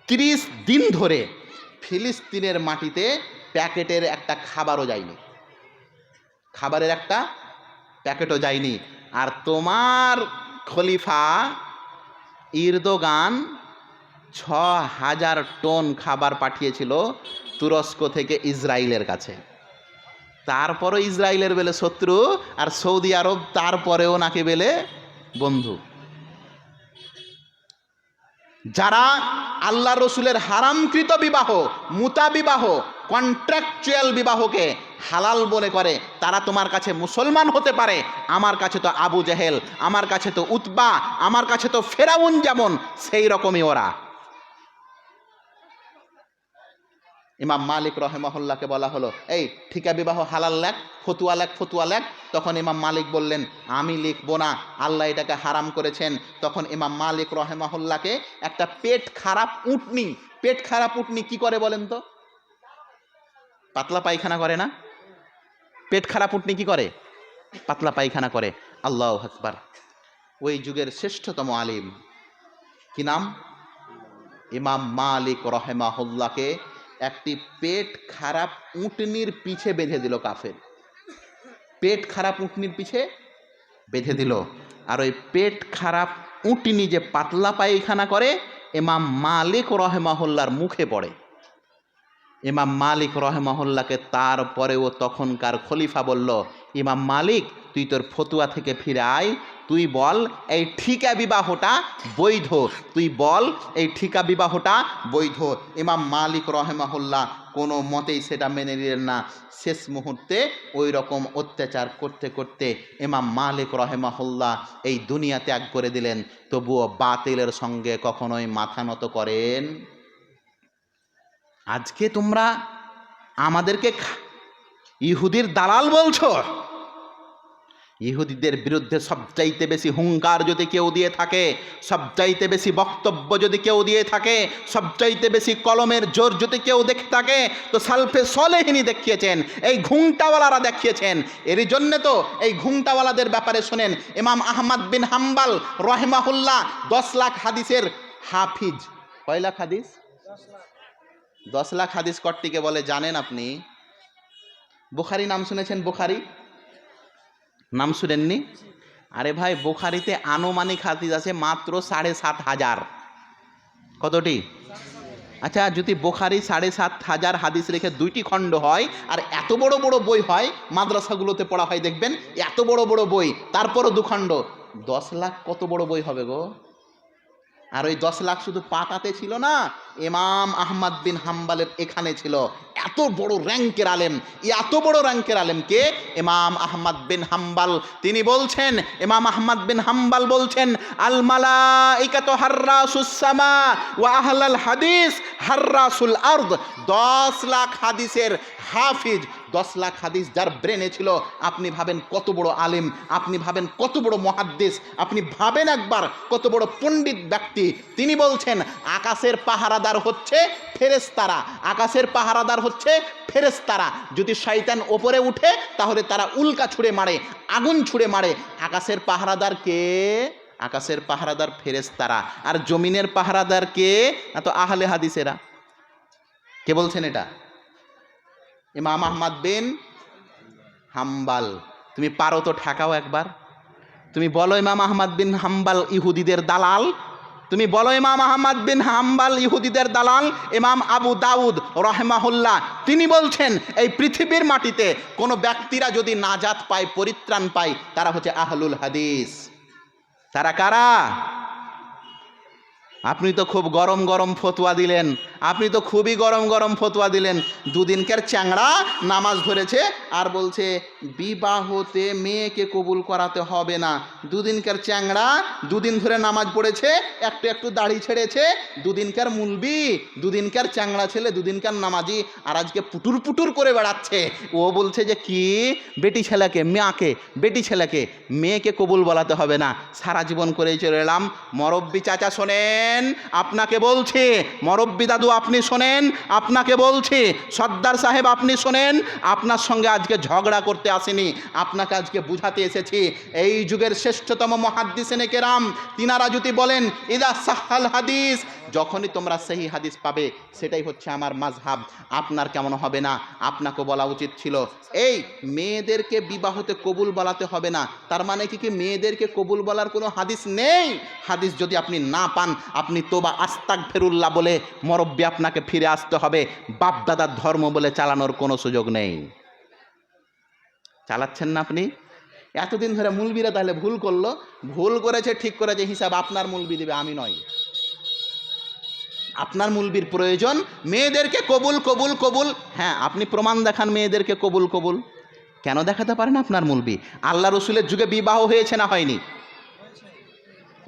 30 দিন ধরে ফিলিস্তিনের মাটিতে প্যাকেটের একটা খাবারও যায়নি, খাবারের একটা প্যাকেটও যায়নি। আর তোমার খলিফা ইরদোগান 6000 টন খাবার পাঠিয়েছিল তুরস্ক থেকে ইসরায়েলের কাছে। তারপরও ইসরায়েলের বেলে শত্রু, আর সৌদি আরব তারপরেও নাকি বেলে বন্ধু। যারা আল্লাহ রসুলের হারামকৃত বিবাহ, মুতা বিবাহ, কন্ট্রাকচুয়াল বিবাহকে হালাল বলে করে, তারা তোমার কাছে মুসলমান হতে পারে। আমার কাছে তো আবু জেহেল, আমার কাছে তো উতবা, আমার কাছে তো ফেরাউন, যেমন সেই রকমই ওরা। ইমাম মালিক রহেমাহুল্লাহকে বলা হলো, এই ঠিকা বিবাহ হালাল লেখ, ফতুয়া লেখ। তখন ইমাম মালিক বললেন, আমি লিখবো না, আল্লাহ এটাকে হারাম করেছেন। তখন ইমাম মালিক রহেমাহুল্লাহকে একটা পেট খারাপ উটনি কি করে বলেন তো? পাতলা পায়খানা করে না? পেট খারাপ উটনি কি করে? পাতলা পায়খানা করে। আল্লাহু আকবার। ওই যুগের শ্রেষ্ঠতম আলিম, কি নাম? ইমাম মালিক রহেমাহুল্লাহকে একটি পেট খারাপ উটনির পিছে বেঁধে দিল কাফের। পেট খারাপ উটনির পিছে বেঁধে দিল। আর ওই পেট খারাপ উটনি যে পাতলা পায়খানা করে, ইমাম মালিক রহেমাহুল্লাহর মুখে পড়ে। ইমাম মালিক রহেমাহুল্লাহকে তারপরেও তখনকার খলিফা বলল, ইমাম মালিক তুই তোর ফতুয়া থেকে ফিরে আয়, তুই বল এই ঠিকা বিবাহটা বৈধ, তুই বল এই ঠিকা বিবাহটা বৈধ। ইমাম মালিক রহেমাহুল্লাহ কোনো মতেই সেটা মেনে নিলেন না। শেষ মুহূর্তে ওই রকম অত্যাচার করতে করতে ইমাম মালিক রহেমাহুল্লাহ এই দুনিয়া ত্যাগ করে দিলেন। তবুও বাতিলের সঙ্গে কখনোই মাথা নত করেন। আজকে তোমরা আমাদেরকে ইহুদির দালাল বলছো। ইহুদিদের বিরুদ্ধে সবচাইতে বেশি হুঙ্কার যদি কেউ দিয়ে থাকে, সবচাইতে বেশি বক্তব্য যদি কেউ দিয়ে থাকে, সবচাইতে বেশি কলমের জোর যদি কেউ দেখে থাকে, তো সালফে সলেহিনী দেখিয়েছেন, এই ঘুংটাওয়ালারা দেখিয়েছেন। এরই জন্যে তো এই ঘুংটাওয়ালাদের ব্যাপারে শোনেন, ইমাম আহমদ বিন হাম্বাল রহিমাহুল্লাহ 10 লাখ হাদিসের হাফিজ। কয় লাখ হাদিস? 10 লাখ হাদিস কর্তৃকে বলে জানেন আপনি? বুখারী নাম শুনেছেন? বুখারী নাম শুনেননি? আরে ভাই, বুখারীতে আনুমানিক হাদিস আছে মাত্র 7,500। কতটি? আচ্ছা, যদি বুখারী 7,500 হাদিস রেখে 2টি খণ্ড হয়, আর এত বড় বড় বই হয়, মাদ্রাসাগুলোতে পড়া হয় দেখবেন, এত বড় বড় বই, তারপরও 2 খণ্ড, 10 লাখ কত বড় বই হবে গো? আর ওই 10 লাখ শুধু পাতাতে ছিল না, ইমাম আহমদ বিন হাম্বালের এখানে ছিল। এত বড় র্যাঙ্কের আলেম, এত বড় র্যাঙ্কের আলেম কে? ইমাম আহমদ বিন হাম্বাল। তিনি বলছেন, ইমাম আহমদ বিন হাম্বাল বলছেন, আল মালাইকাতু হাররাসুস সামা ওয়া আহলাল হাদিস হাররাসুল আরদ। 10 লাখ হাদিসের হাফিজ, 10 লাখ হাদিস যার ব্রেনে ছিল, আপনি ভাবেন কত বড় আলেম, আপনি ভাবেন কত বড় মুহাদ্দিস, আপনি ভাবেন একবার কত বড় পণ্ডিত ব্যক্তি। তিনি বলছেন আকাশের পাহারাদার হচ্ছে ফেরেশতারা, আকাশের পাহারাদার হচ্ছে ফেরেশতারা। যদি শয়তান ওপরে উঠে তাহলে তারা উল্কা ছুঁড়ে মারে, আগুন ছুঁড়ে মারে। আকাশের পাহারাদার কে? আকাশের পাহারাদার ফেরেশতারা। আর জমিনের পাহারাদার কে? না তো আহলে হাদিসেরা। কে বলছেন এটা? ইমাম আহমদ বিন হাম্বাল। তুমি পারো তো ঠেকাও একবার, তুমি বলো ইমাম আহমদ বিন হাম্বাল ইহুদিদের দালাল। তুমি বলো ইমাম আহমদ বিন হাম্বাল ইহুদিদের দালাল। ইমাম আবু দাউদ রহমাহুল্লাহ তিনি বলছেন, এই পৃথিবীর মাটিতে কোনো ব্যক্তিরা যদি নাজাত পায়, পরিত্রাণ পায়, তারা হচ্ছে আহলুল হাদিস। তারা কারা? আপনি তো খুব গরম গরম ফতোয়া দিলেন, আপনি তো খুবই গরম গরম ফতোয়া দিলেন। দুদিনকার চ্যাংড়া নামাজ ধরেছে আর বলছে বিবাহতে মেয়েকে কবুল করাতে হবে না। দুদিনকার চ্যাংড়া 2 দিন ধরে নামাজ পড়েছে, একটু একটু দাড়ি ছেড়েছে। দুদিনকার মুলবি, দুদিনকার চ্যাংড়া ছেলে, দুদিনকার নামাজি, আর আজকে পুটুর পুটুর করে বেড়াচ্ছে। ও বলছে যে কি বেটি ছেলেকে, মেয়াকে, বেটি ছেলেকে মেয়েকে কবুল বলাতে হবে না। সারা জীবন করেই চলে এলাম। মরব্বি চাচা শোনেন, আপনাকে বলছি, মরব্বি দাদু আপনি শোনেন, আপনাকে বলছি, সর্দার সাহেব আপনি শোনেন, আপনার সঙ্গে আজকে ঝগড়া করতে আসেনি, আপনাকে আজকে বুঝাতে এসেছি। এই যুগের শ্রেষ্ঠতম মুহাদ্দিসিনে কেরাম তিনারা যদি বলেন ইদা সাহাল হাদিস, যখনই তোমরা সহি হাদিস পাবে সেটাই হচ্ছে আমার মাযহাব। আপনার কেমন হবে না? আপনাকে বলা উচিত ছিল এই মেয়েদেরকে বিবাহতে কবুল বলাতে হবে না। তার মানে কি মেয়েদেরকে কবুল বলার কোনো হাদিস নেই? হাদিস যদি আপনি না পান, আপনি তোবা আস্তাগফিরুল্লাহ বলে মরব্বি আপনাকে ফিরে আসতে হবে। বাপ দাদার ধর্ম বলে চালানোর কোনো সুযোগ নেই। চালাচ্ছেন না আপনি? এতদিন ধরে মুলবিরা তাহলে ভুল করলো, ভুল করেছে, ঠিক করেছে, হিসাব আপনার মুলবি দিবে, আমি নয়। আপনার মুলবির প্রয়োজন মেয়েদেরকে কবুল কবুল কবুল। হ্যাঁ, আপনি প্রমাণ দেখান মেয়েদেরকে কবুল কবুল। কেন দেখাতে পারেন আপনার মুলবি? আল্লাহ রসুলের যুগে বিবাহ হয়েছে না হয়নি?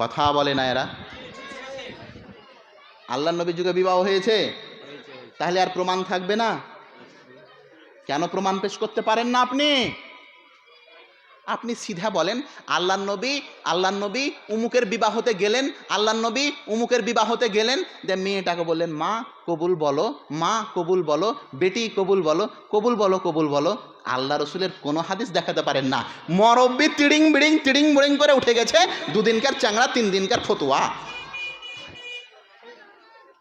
কথা বলে না এরা। আল্লাহ নবীর যুগে বিবাহ হয়েছে, তাহলে আর প্রমাণ থাকবে না? কেন প্রমাণ পেশ করতে পারেন না আপনি? আপনি সিধা বলেন আল্লাহ নবী উমুকের বিবাহতে গেলেন, আল্লাহ নবী উমুকের বিবাহতে গেলেন, যে মেয়েটাকে বললেন মা কবুল বলো, মা কবুল বলো, বেটি কবুল বলো, কবুল বলো, কবুল বলো। আল্লাহ রসুলের কোনো হাদিস দেখাতে পারেন না। মরব্বি তিড়িং বিড়িং করে উঠে গেছে, 2 দিনকার চাংড়া 3 দিনকার ফতুয়া।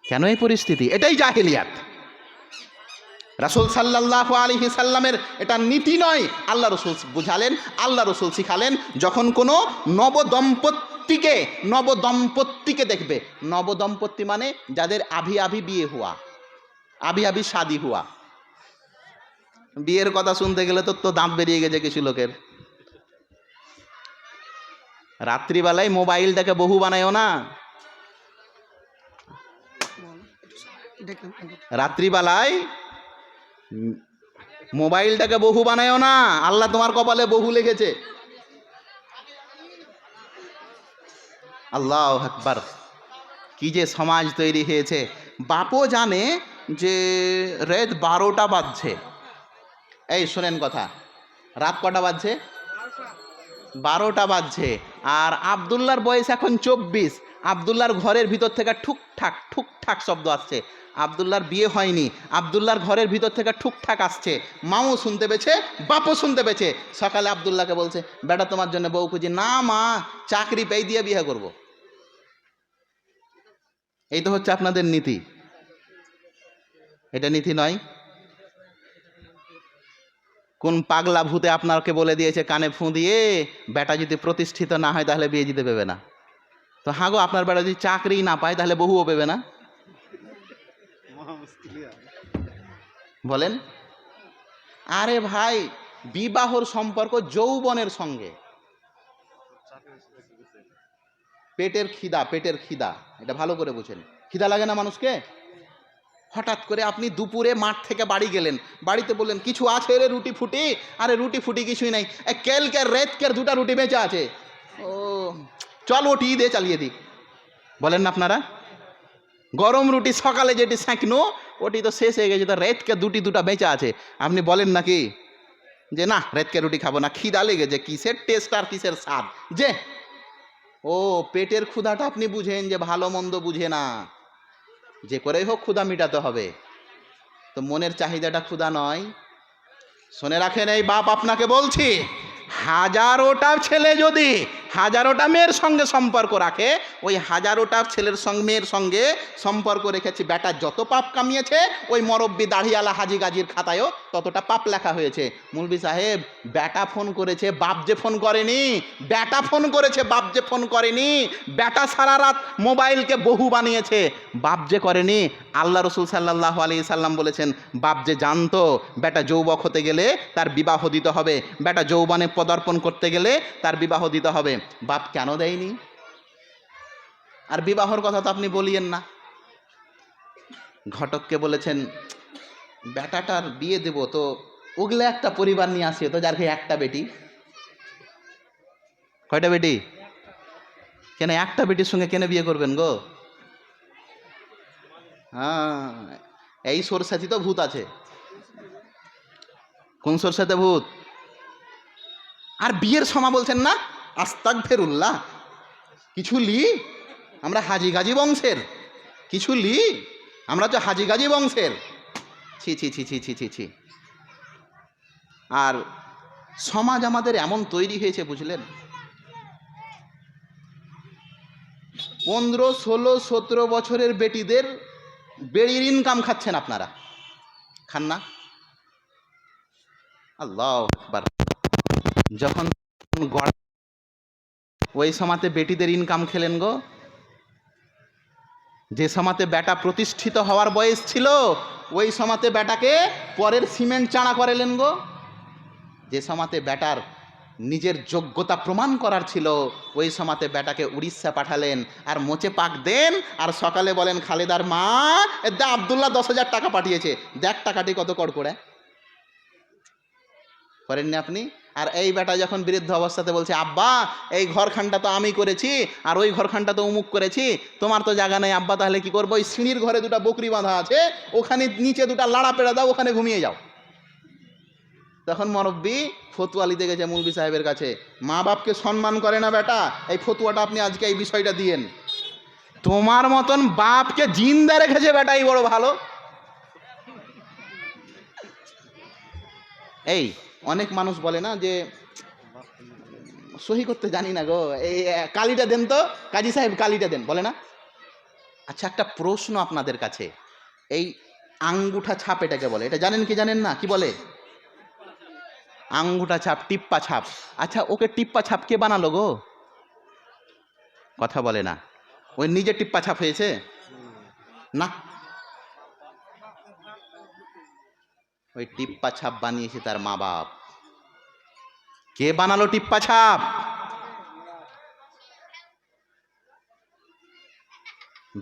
কেন এই পরিস্থিতি? এটাই জাহেলিয়াত। রাসূল সাল্লাল্লাহু আলাইহি সাল্লামের এটা নীতি নয়। আল্লাহ রসুল বুঝালেন, আল্লাহ রসুল শিখালেন, যখন কোনো নবদম্পতিকে দেখবে, নবদম্পতি মানে যাদের আভি বিয়ে হুয়া, আভি শাদি হুয়া। বিয়ের কথা শুনতে গেলে তো দাঁত বেরিয়ে গেছে কিছু লোকের। রাত্রিবেলায় মোবাইলটাকে বহু বানায়ও না, রাত্রিবেলায় মোবাইলটাকে বহু বানায়ও না। আল্লাহ তোমার কপালে বহু লিখেছে। আল্লাহু আকবার। কি যে সমাজ তৈরি হয়েছে। বাপও জানে যে রাত 12টা বাজছে। এই শোনেন কথা, রাত কটা বাজছে? 12টা বাজছে, আর আবদুল্লার বয়স এখন 24। আবদুল্লার ঘরের ভিতর থেকে ঠুকঠাক ঠুকঠাক শব্দ আসছে। আবদুল্লার বিয়ে হয়নি, আবদুল্লার ঘরের ভিতর থেকে ঠুকঠাক আসছে। মাও শুনতে পেয়েছে, বাপও শুনতে পেয়েছে। সকালে আবদুল্লাহকে বলছে, বেটা তোমার জন্য বউ খুঁজি। না মা, চাকরি পেয়ে দিয়ে বিয়ে করব। এই তো হচ্ছে আপনাদের নীতি। এটা নীতি নয়। কোন পাগলা ভূতে আপনাকে বলে দিয়েছে কানে ফু দিয়ে, বেটা যদি প্রতিষ্ঠিত না হয় তাহলে বিয়ে দিতে পেবে না? তো হ্যাঁ গো, আপনার বেটা যদি চাকরি না পায় তাহলে বহুও পেবে না? বলেন। আরে ভাই, বিবাহর সম্পর্ক যৌবনের সঙ্গে। পেটের খিদা, পেটের খিদা, এটা ভালো করে বুঝেন। খিদা লাগে না মানুষকে? হঠাৎ করে আপনি দুপুরে মাঠ থেকে বাড়ি গেলেন, বাড়িতে বললেন কিছু আছে রে রুটি ফুটি? আরে রুটি ফুটি কিছুই নাই, কেলকের রেতকের 2টা রুটি বেঁচে আছে। ও চল ওটি দিয়ে চালিয়ে দিই। বলেন না আপনারা? গরম রুটি সকালে যেটি সেঁকনো ওটি তো শেষ হয়ে গেছে, তো রেতকে 2টা বেঁচে আছে। আপনি বলেন নাকি যে না রেতকে রুটি খাবো না, খিদা লেগেছে, কিসের টেস্ট আর কিসের স্বাদ যে। ও পেটের ক্ষুধাটা আপনি বুঝেন, যে ভালো মন্দ বুঝে না। যে করেই হোক ক্ষুধা মিটাতে হবে, তো মনের চাহিদাটা ক্ষুধা নয়। শুনে রাখেন, এই বাপ আপনাকে বলছি, 1000টা ছেলে যদি 1000টা মেয়ের সঙ্গে সম্পর্ক রাখে, ওই 1000টা ছেলের সঙ্গে মেয়ের সঙ্গে সম্পর্ক রেখেছি, বেটা যত পাপ কামিয়েছে ওই মরব্বি দাড়িওয়ালা হাজি গাজির খাতায়ও ততটা পাপ লেখা হয়েছে। মুলবি সাহেব, বেটা ফোন করেছে, বাপ যে ফোন করেনি। বেটা ফোন করেছে, বাপ যে ফোন করেনি। বেটা সারা রাত মোবাইলকে বহু বানিয়েছে, বাপ যে করেনি। আল্লাহ রসুল সাল্লাল্লাহু আলাইহি সাল্লাম বলেছেন, বাপ যে জানতো বেটা যৌবক হতে গেলে তার বিবাহ দিতে হবে, বেটা যৌবনে পদার্পণ করতে গেলে তার বিবাহ দিতে হবে, বাপ কেন দেয়নি? আর বিবাহর কথা তো আপনি বলিয়েন না। ঘটককে বলেছেন বেটাটার বিয়ে দেব, তো ওগুলো একটা পরিবার নিয়ে আসিও তো, যার একটা বেটি। কয়টা বেটি? কেন একটা বেটির সঙ্গে কেন বিয়ে করবেন গো? হ্যাঁ, এই সরষাতে তো ভূত আছে। কোন সরষাতে ভূত? আর বিয়ের সময় বলছেন না আস্তাগফিরুল্লাহ। কিছু লি, আমরা হাজি গাজি বংশের, কিছু লি, আমরা তো হাজি গাজি বংশের। ছি ছি ছি ছি ছি ছি ছি। আর সমাজ আমাদের এমন তৈরি হয়েছে বুঝলেন, 15, 16, 17 বছরের বেটিদের বেড়ির ইনকাম খাচ্ছেন আপনারা, খান না? আল্লাহু আকবার। যখন ওই সময়তে বেটিদের ইনকাম খেলেন গো। যে সময়তে বেটা প্রতিষ্ঠিত হওয়ার বয়স ছিল, ওই সময়তে বেটাকে পরের সিমেন্ট চাঁড়া করেলেন গো। যে সময়তে বেটার নিজের যোগ্যতা প্রমাণ করার ছিল, ওই সময়তে বেটাকে উড়িষ্যা পাঠালেন। আর মোচে পাক দেন, আর সকালে বলেন খালেদার মা আবদুল্লাহ 10,000 টাকা পাঠিয়েছে, দেখ টাকাটি কত কড়কড়ে। করেননি আপনি? আর এই বেটা যখন বৃদ্ধ অবস্থাতে বলছে আব্বা এই ঘরখানটা তো আমি করেছি, আর ওই ঘরখানটা তো অমুক করেছি, তোমার তো জায়গা নেই আব্বা, তাহলে কি করবো? ওই সিঁড়ির ঘরে 2টা বকরি বাঁধা আছে, ওখানে নিচে 2টা লাড়া পেড়া দাও, ওখানে ঘুমিয়ে যাও। তখন মুরব্বি ফতুয়া নিতে গেছে মৌলভী সাহেবের কাছে, মা বাপকে সম্মান করে না বেটা, এই ফতুয়াটা আপনি আজকে এই বিষয়টা দিয়েন। তোমার মতন বাপকে জিন্দা রেখেছে বেটাই বড় ভালো। এই অনেক মানুষ বলে না যে সহি করতে জানি না গো, এই কালিটা দেন তো কাজী সাহেব, কালিটা দেন, বলে না? আচ্ছা, একটা প্রশ্ন আপনাদের কাছে, এই আঙ্গুঠা ছাপ এটাকে বলে, এটা জানেন কি জানেন না? কি বলে? আঙ্গুঠা ছাপ, টিপ্পা ছাপ। আচ্ছা, ওকে টিপ্পা ছাপ কে বানালো গো? কথা বলে না। ওই নিজে টিপ্পা ছাপ হয়েছে না, ওই টিপ্পা ছাপ বানিয়েছে তার মা বাপ। কে বানালো টিপ্পা ছাপ?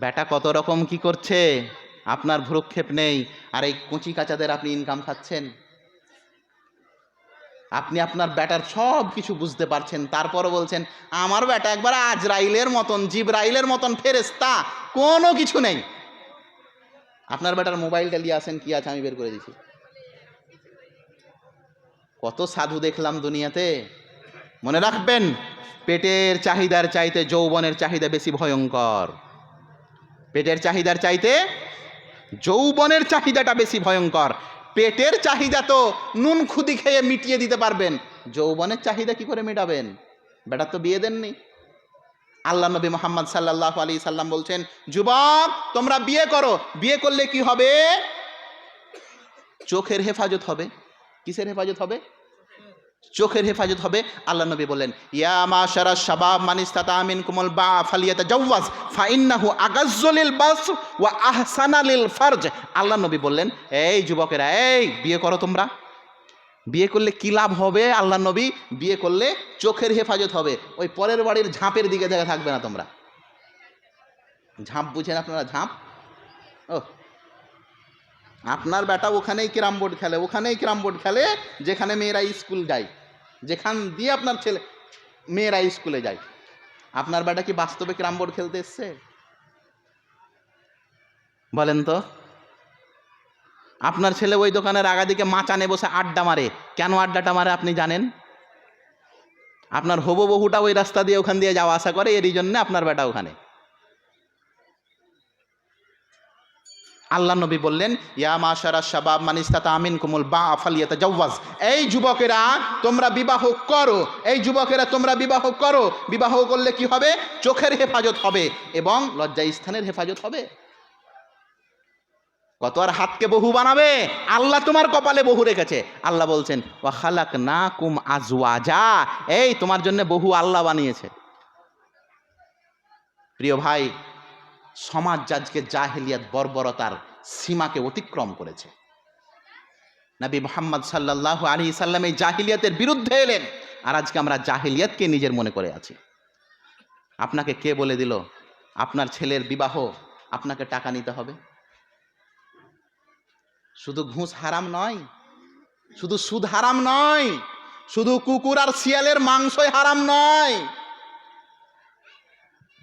বেটা কত রকম কি করছে, আপনার ভ্রুক্ষেপ নেই। আর এই কচি কাচাদের আপনি ইনকাম খাচ্ছেন। আপনি আপনার বেটার সব কিছু বুঝতে পারছেন, তারপরও বলছেন আমার বেটা একবার আজরাইলের মতন, জিবরাইলের মতন ফেরেশতা, কোনো কিছু নেই। আপনার বেটার মোবাইলটা নিয়ে আসেন, কি আছে আমি বের করে দিচ্ছি। কত সাধু দেখলাম দুনিয়াতে, মনে রাখবেন, পেটের চাহিদার চাইতে যৌবনের চাহিদা বেশি ভয়ঙ্কর। পেটের চাহিদার চাইতে যৌবনের চাহিদাটা বেশি ভয়ঙ্কর। পেটের চাহিদা তো নুন খুদি খেয়ে মিটিয়ে দিতে পারবেন, যৌবনের চাহিদা কি করে মেটাবেন? বেটা তো বিয়ে দেননি। আল্লাহ নবী মুহাম্মদ সাল্লাল্লাহু আলাইহি সাল্লাম বলছেন, যুবক তোমরা বিয়ে করো। বিয়ে করলে কি হবে? চোখের হেফাজত হবে। কিসের হেফাজত হবে? চোখের হেফাজত হবে। আল্লাহ নবী বললেন, ইয়া মাশারাশ শাবাব মান ইসতাতা মিনকুমুল বাআ ফালিয়াতাজাওয়াজ ফাইন্নাহু আগাজ্জু লিল বাসর ওয়া আহসানা লিল ফারজ। আল্লাহ নবী বললেন, এই যুবকেরা, এই বিয়ে করো তোমরা। বিয়ে করলে কি লাভ হবে? আল্লাহ নবী, বিয়ে করলে চোখের হেফাজত হবে। ওই পরের বাড়ির ঝাঁপের দিকে দেখা থাকবে না তোমরা। ঝাঁপ বুঝেন আপনারা? ঝাঁপ, ও আপনার বেটা ওখানেই ক্যারাম বোর্ড খেলে, ওখানেই ক্যারাম বোর্ড খেলে যেখানে মেয়েরা স্কুল যায়, যেখান দিয়ে আপনার ছেলে মেয়েরা স্কুলে যায়। আপনার বেটা কি বাস্তবে ক্যারাম বোর্ড খেলতে এসছে? বলেন তো। আপনার ছেলে ওই দোকানের আগাদিকে মাচানে বসে আড্ডা মারে। কেন আড্ডাটা মারে আপনি জানেন? আপনার হবু বহুটা ওই রাস্তা দিয়ে ওখান দিয়ে যাওয়া আসা করে, এরই জন্য আপনার বেটা ওখানে। আল্লাহ নবী বললেন, ইয়া মাশারাশ শাবাব মান ইসতাতা মিনকুমুল বাআ ফালিয়াতাজাওয়াজ। এই যুবকেরা তোমরা বিবাহ করো, এই যুবকেরা তোমরা বিবাহ করো। বিবাহ করলে কি হবে? চোখের হেফাজত হবে এবং লজ্জা স্থানের হেফাজত হবে। কত আর হাতকে বহু বানাবে? আল্লাহ তোমার কপালে বহু রেখেছে। আল্লাহ বলছেন, ওয়া খালাকনাকুম আজওয়াজা, এই তোমার জন্য বহু আল্লাহ বানিয়েছে। প্রিয় ভাই, সমাজ আজকে জাহেলিয়াত বর্বরতার সীমাকে অতিক্রম করেছে। নবী মুহাম্মদ সাল্লাল্লাহু আলাইহি সাল্লাম এই জাহেলিয়াতের বিরুদ্ধে এলেন, আর আজকে আমরা জাহেলিয়াতকে নিজের মনে করে আছি। আপনাকে কে বলে দিল আপনার ছেলের বিবাহ আপনাকে টাকা নিতে হবে? শুধু ঘুষ হারাম নয়, শুধু সুদ হারাম নয়, শুধু কুকুর আর শিয়ালের মাংসই হারাম নয়।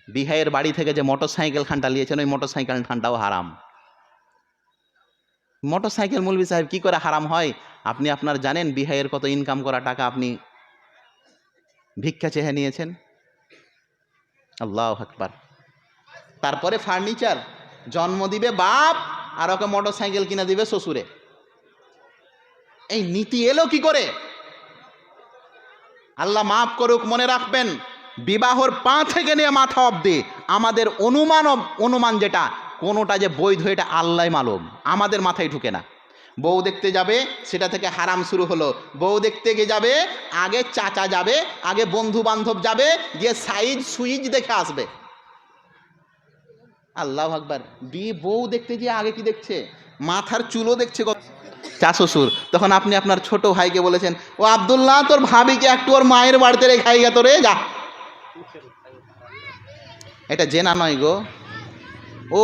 বিহাইয়ের বাড়ি থেকে যে মোটর সাইকেল খানটা নিয়েছেন, ওই মোটর সাইকেল খানটাও হারাম। মোটর সাইকেল মৌলভী সাহেব কি করে হারাম হয়? আপনি আপনার জানেন বিহাইয়ের কত ইনকাম করা টাকা আপনি ভিক্ষা চেহে নিয়েছেন? আল্লাহু আকবার। তারপরে ফার্নিচার জন্ম দিবে বাপ, আর ওকে মোটর সাইকেল কিনে দিবে শ্বশুরে। এই নীতি এলো কি করে? আল্লাহ মাফ করুক। মনে রাখবেন, বিবাহর পা থেকে নিয়ে মাথা অব্দি আমাদের অনুমান যেটা, কোনোটা যে বৈধ এটা আল্লাহ মালুম, আমাদের মাথায় ঢুকে না। বউ দেখতে যাবে, সেটা থেকে হারাম শুরু হলো। বউ দেখতে গিয়ে যাবে, আগে চাচা যাবে, আগে বন্ধু বান্ধব যাবে, গিয়ে সাইজ সুইজ দেখে আসবে। আল্লাহু আকবার। বউ দেখতে গিয়ে আগে কি দেখছে? মাথার চুলও দেখছে চা শ্বশুর। তখন আপনি আপনার ছোট ভাইকে বলেছেন, ও আব্দুল্লাহ, তোর ভাবিকে একটু ওর মায়ের বাড়িতে রেখাই গা, তোরে যা। এটা জেনা নয় গো। ও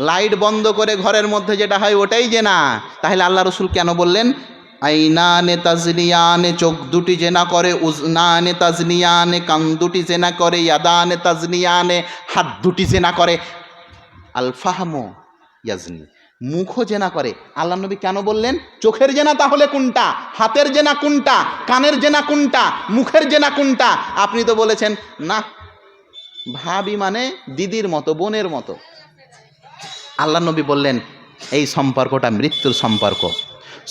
লাইট বন্ধ করে ঘরের মধ্যে যেটা হয় ওটাই জেনা। তাহলে আল্লাহ রসুল কেন বললেন, আইনানে তাজনিয়ানে, চোখ দুটি জেনা করে, উজনানে তাজনিয়ানে, কান দুটি জেনা করে, ইয়াদানে তাজনিয়ানে, হাত দুটি জেনা করে, আল ফাহমু ইয়াজনি, মুখও জেনা করে। আল্লাহ নবী কেন বললেন? চোখের জেনা তাহলে কোনটা? হাতের জেনা কোনটা? কানের জেনা কোনটা? মুখের জেনা কোনটা? আপনি তো বলেছেন না, ভাবি মানে দিদির মতো, বোনের মতো। আল্লাহ নবী বললেন এই সম্পর্কটা মৃত্যুর সম্পর্ক।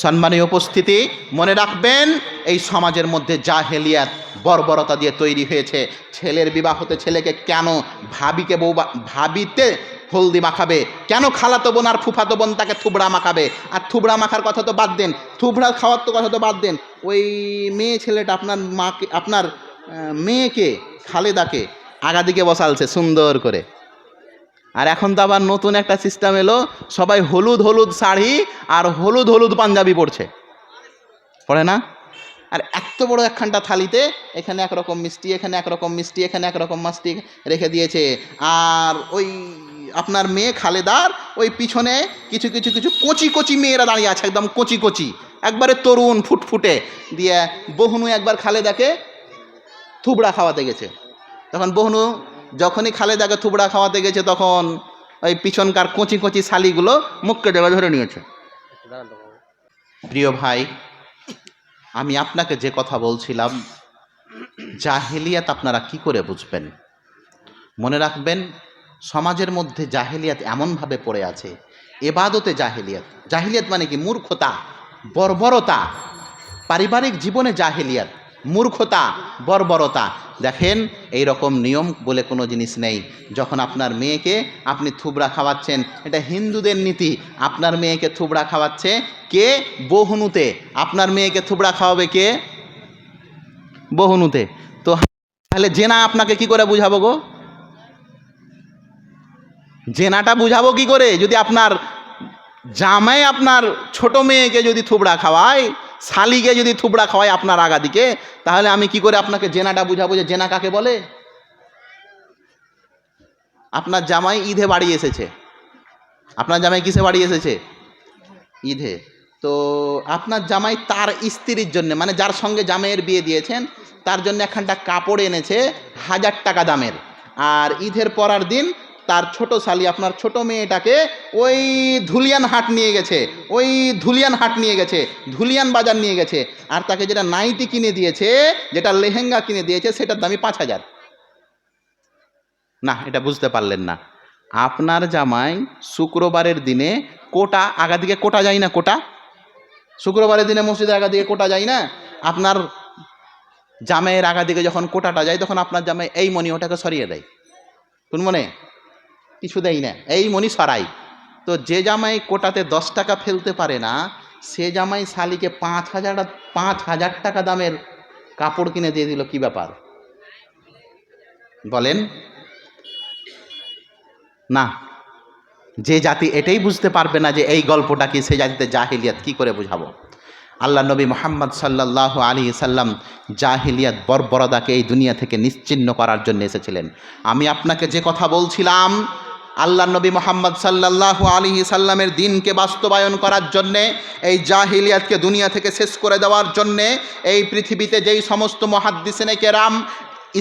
সম্মানীয় উপস্থিতি, মনে রাখবেন, এই সমাজের মধ্যে জাহেলিয়াত বর্বরতা দিয়ে তৈরি হয়েছে। ছেলের বিবাহতে ছেলেকে কেন ভাবিকে ভাবিতে হলদি মাখাবে? কেন খালাতো বোন আর ফুফাতো বোন তাকে থুবড়া মাখাবে? আর থুবড়া মাখার কথা তো বাদ দেন, থুবড়া খাওয়ার তো কথা তো বাদ দেন, ওই মেয়ে ছেলেটা আপনার মাকে, আপনার মেয়েকে, খালেদাকে আগাদিকে বসালছে সুন্দর করে। আর এখন তো আবার নতুন একটা সিস্টেম এলো, সবাই হলুদ হলুদ শাড়ি আর হলুদ হলুদ পাঞ্জাবি পরছে, পড়ে না? আর এত বড় একখানটা থালিতে এখানে একরকম মিষ্টি, এখানে একরকম মিষ্টি, এখানে একরকম মিষ্টি রেখে দিয়েছে। আর ওই আপনার মেয়ে খালেদার ওই পিছনে কিছু কিছু কিছু কচি কচি মেয়েরা দাঁড়িয়ে আছে, একদম কচি কচি, একবারে তরুণ ফুটফুটে। দিয়ে বহনু একবার খালেদাকে থুবড়া খাওয়াতে গেছে। তখন বহনু যখনই খালেদাকে থুবড়া খাওয়াতে গেছে, তখন ওই পিছনকার কচি কচি শালিগুলো মুখকে ধরে নিয়েছে। প্রিয় ভাই, আমি আপনাকে যে কথা বলছিলাম, জাহেলিয়াত আপনারা কি করে বুঝবেন? মনে রাখবেন, সমাজের মধ্যে জাহেলিয়াত এমনভাবে পড়ে আছে, এবাদতে জাহেলিয়াত। জাহেলিয়াত মানে কি? মূর্খতা, বর্বরতা। পারিবারিক জীবনে জাহেলিয়াত, মূর্খতা, বর্বরতা। দেখেন, এই রকম নিয়ম বলে কোনো জিনিস নেই। যখন আপনার মেয়েকে আপনি থুবড়া খাওয়াচ্ছেন, এটা হিন্দুদের নীতি। আপনার মেয়েকে থুবড়া খাওয়াচ্ছে কে? বহুনুতে। আপনার মেয়েকে থুবড়া খাওয়াবে কে? বহুনুতে। তো তাহলে জেনা আপনাকে কি করে বুঝাবো গো? জেনাটা বুঝাবো কি করে যদি আপনার জামাই আপনার ছোট মেয়েকে যদি থুবড়া খাওয়ায়, শালিকে যদি থুবড়া খাওয়ায় আপনার আগাদিকে, তাহলে আমি কি করে আপনাকে জেনাটা বুঝাবো যে জেনা কাকে বলে? আপনার জামাই ঈদে বাড়ি এসেছে। আপনার জামাই কিসে বাড়ি এসেছে? ঈদে। তো আপনার জামাই তার স্ত্রীর জন্য, মানে যার সঙ্গে জামাইয়ের বিয়ে দিয়েছেন, তার জন্য একখানটা কাপড় এনেছে 1000 টাকা দামের। আর ঈদের পরার দিন তার ছোট শালি, আপনার ছোট মেয়েটাকে ওই ধুলিয়ান হাট নিয়ে গেছে, ধুলিয়ান বাজার নিয়ে গেছে। আর তাকে যেটা নাইটি কিনে দিয়েছে, যেটা লেহেঙ্গা কিনে দিয়েছে, সেটার দামই 5000। না, এটা বুঝতে পারলেন না। আপনার জামাই শুক্রবারের দিনে কোটা, আগাদিকে কোটা যায় না? কোটা শুক্রবারের দিনে মসজিদের আগাদিকে কোটা যায় না? আপনার জামাইয়ের আগাদিকে যখন কোটাটা যায়, তখন আপনার জামাই এই মনি ওটাকে সরিয়ে দেয়। কোন মনে? কিছু দেয় না, এই মনি সরাই। তো যে জামাই কোটাতে 10 টাকা ফেলতে পারে না, সে জামাই শালিকে 5,000 টাকা দামের কাপড় কিনে দিয়ে দিল। কি ব্যাপার বলেন? না, যে জাতি এটাই বুঝতে পারবে না যে এই গল্পটা কি, সে জাতিতে জাহিলিয়াত কি করে বুঝাবো? আল্লাহ নবী মুহাম্মদ সাল্লাল্লাহু আলাইহি সাল্লাম জাহিলিয়াত, বর্বরতাকে এই দুনিয়া থেকে নিশ্চিহ্ন করার জন্য এসেছিলেন। আমি আপনাকে যে কথা বলছিলাম, আল্লাহ নবী মুহাম্মদ সাল্লাল্লাহু আলাইহি সাল্লামের দিনকে বাস্তবায়ন করার জন্যে, এই জাহিলিয়াতকে দুনিয়া থেকে শেষ করে দেওয়ার জন্যে এই পৃথিবীতে যেই সমস্ত মুহাদ্দিসিনে কেরাম,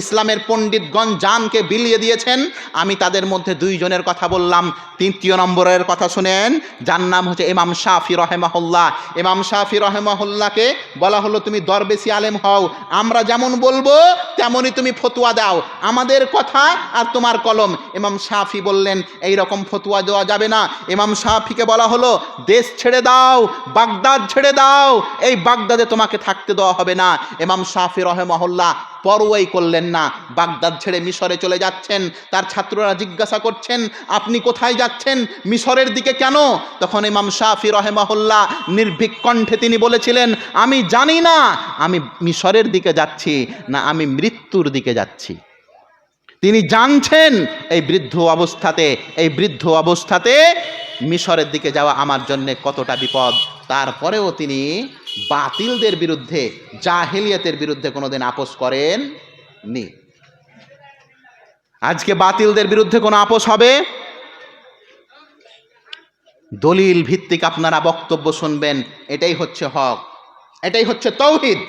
ইসলামের পণ্ডিতগণ জানকে বিলিয়ে দিয়েছেন, আমি তাদের মধ্যে 2 জনের কথা বললাম। 3য় নম্বরের কথা শুনেন, যার নাম হচ্ছে ইমাম শাফি রহেমাহুল্লাহ। ইমাম শাফি রহেমাহুল্লাহকে বলা হলো, তুমি দরবেশি আলেম হও, আমরা যেমন বলবো তেমনই তুমি ফতোয়া দাও, আমাদের কথা আর তোমার কলম। ইমাম শাফি বললেন, এই রকম ফতোয়া দেওয়া যাবে না। ইমাম শাফিকে বলা হলো, দেশ ছেড়ে দাও, বাগদাদ ছেড়ে দাও, এই বাগদাদে তোমাকে থাকতে দেওয়া হবে না। ইমাম শাফি রহেমাহুল্লাহ পরোয়াই করলেন না, বাগদাদ ছেড়ে মিশরে চলে যাচ্ছেন। তার ছাত্ররা জিজ্ঞাসা করছেন, আপনি কোথায় যাচ্ছেন, মিশরের দিকে কেন? তখন ইমাম শাফি রহেমাহুল্লাহ নির্ভীক কণ্ঠে তিনি বলেছিলেন, আমি জানি না আমি মিশরের দিকে যাচ্ছি না আমি মৃত্যুর দিকে যাচ্ছি। তিনি জানছেন এই বৃদ্ধ অবস্থাতে মিশরের দিকে যাওয়া আমার জন্য কতটা বিপদ। তারপরেও তিনি বাতিলদের বিরুদ্ধে, জাহেলিয়াতের বিরুদ্ধে কোনোদিন আপোষ করেননি। আজকে বাতিলদের বিরুদ্ধে কোনো আপোষ হবে? দলিল ভিত্তিক আপনারা বক্তব্য শুনবেন, এটাই হচ্ছে হক, এটাই হচ্ছে তাওহীদ,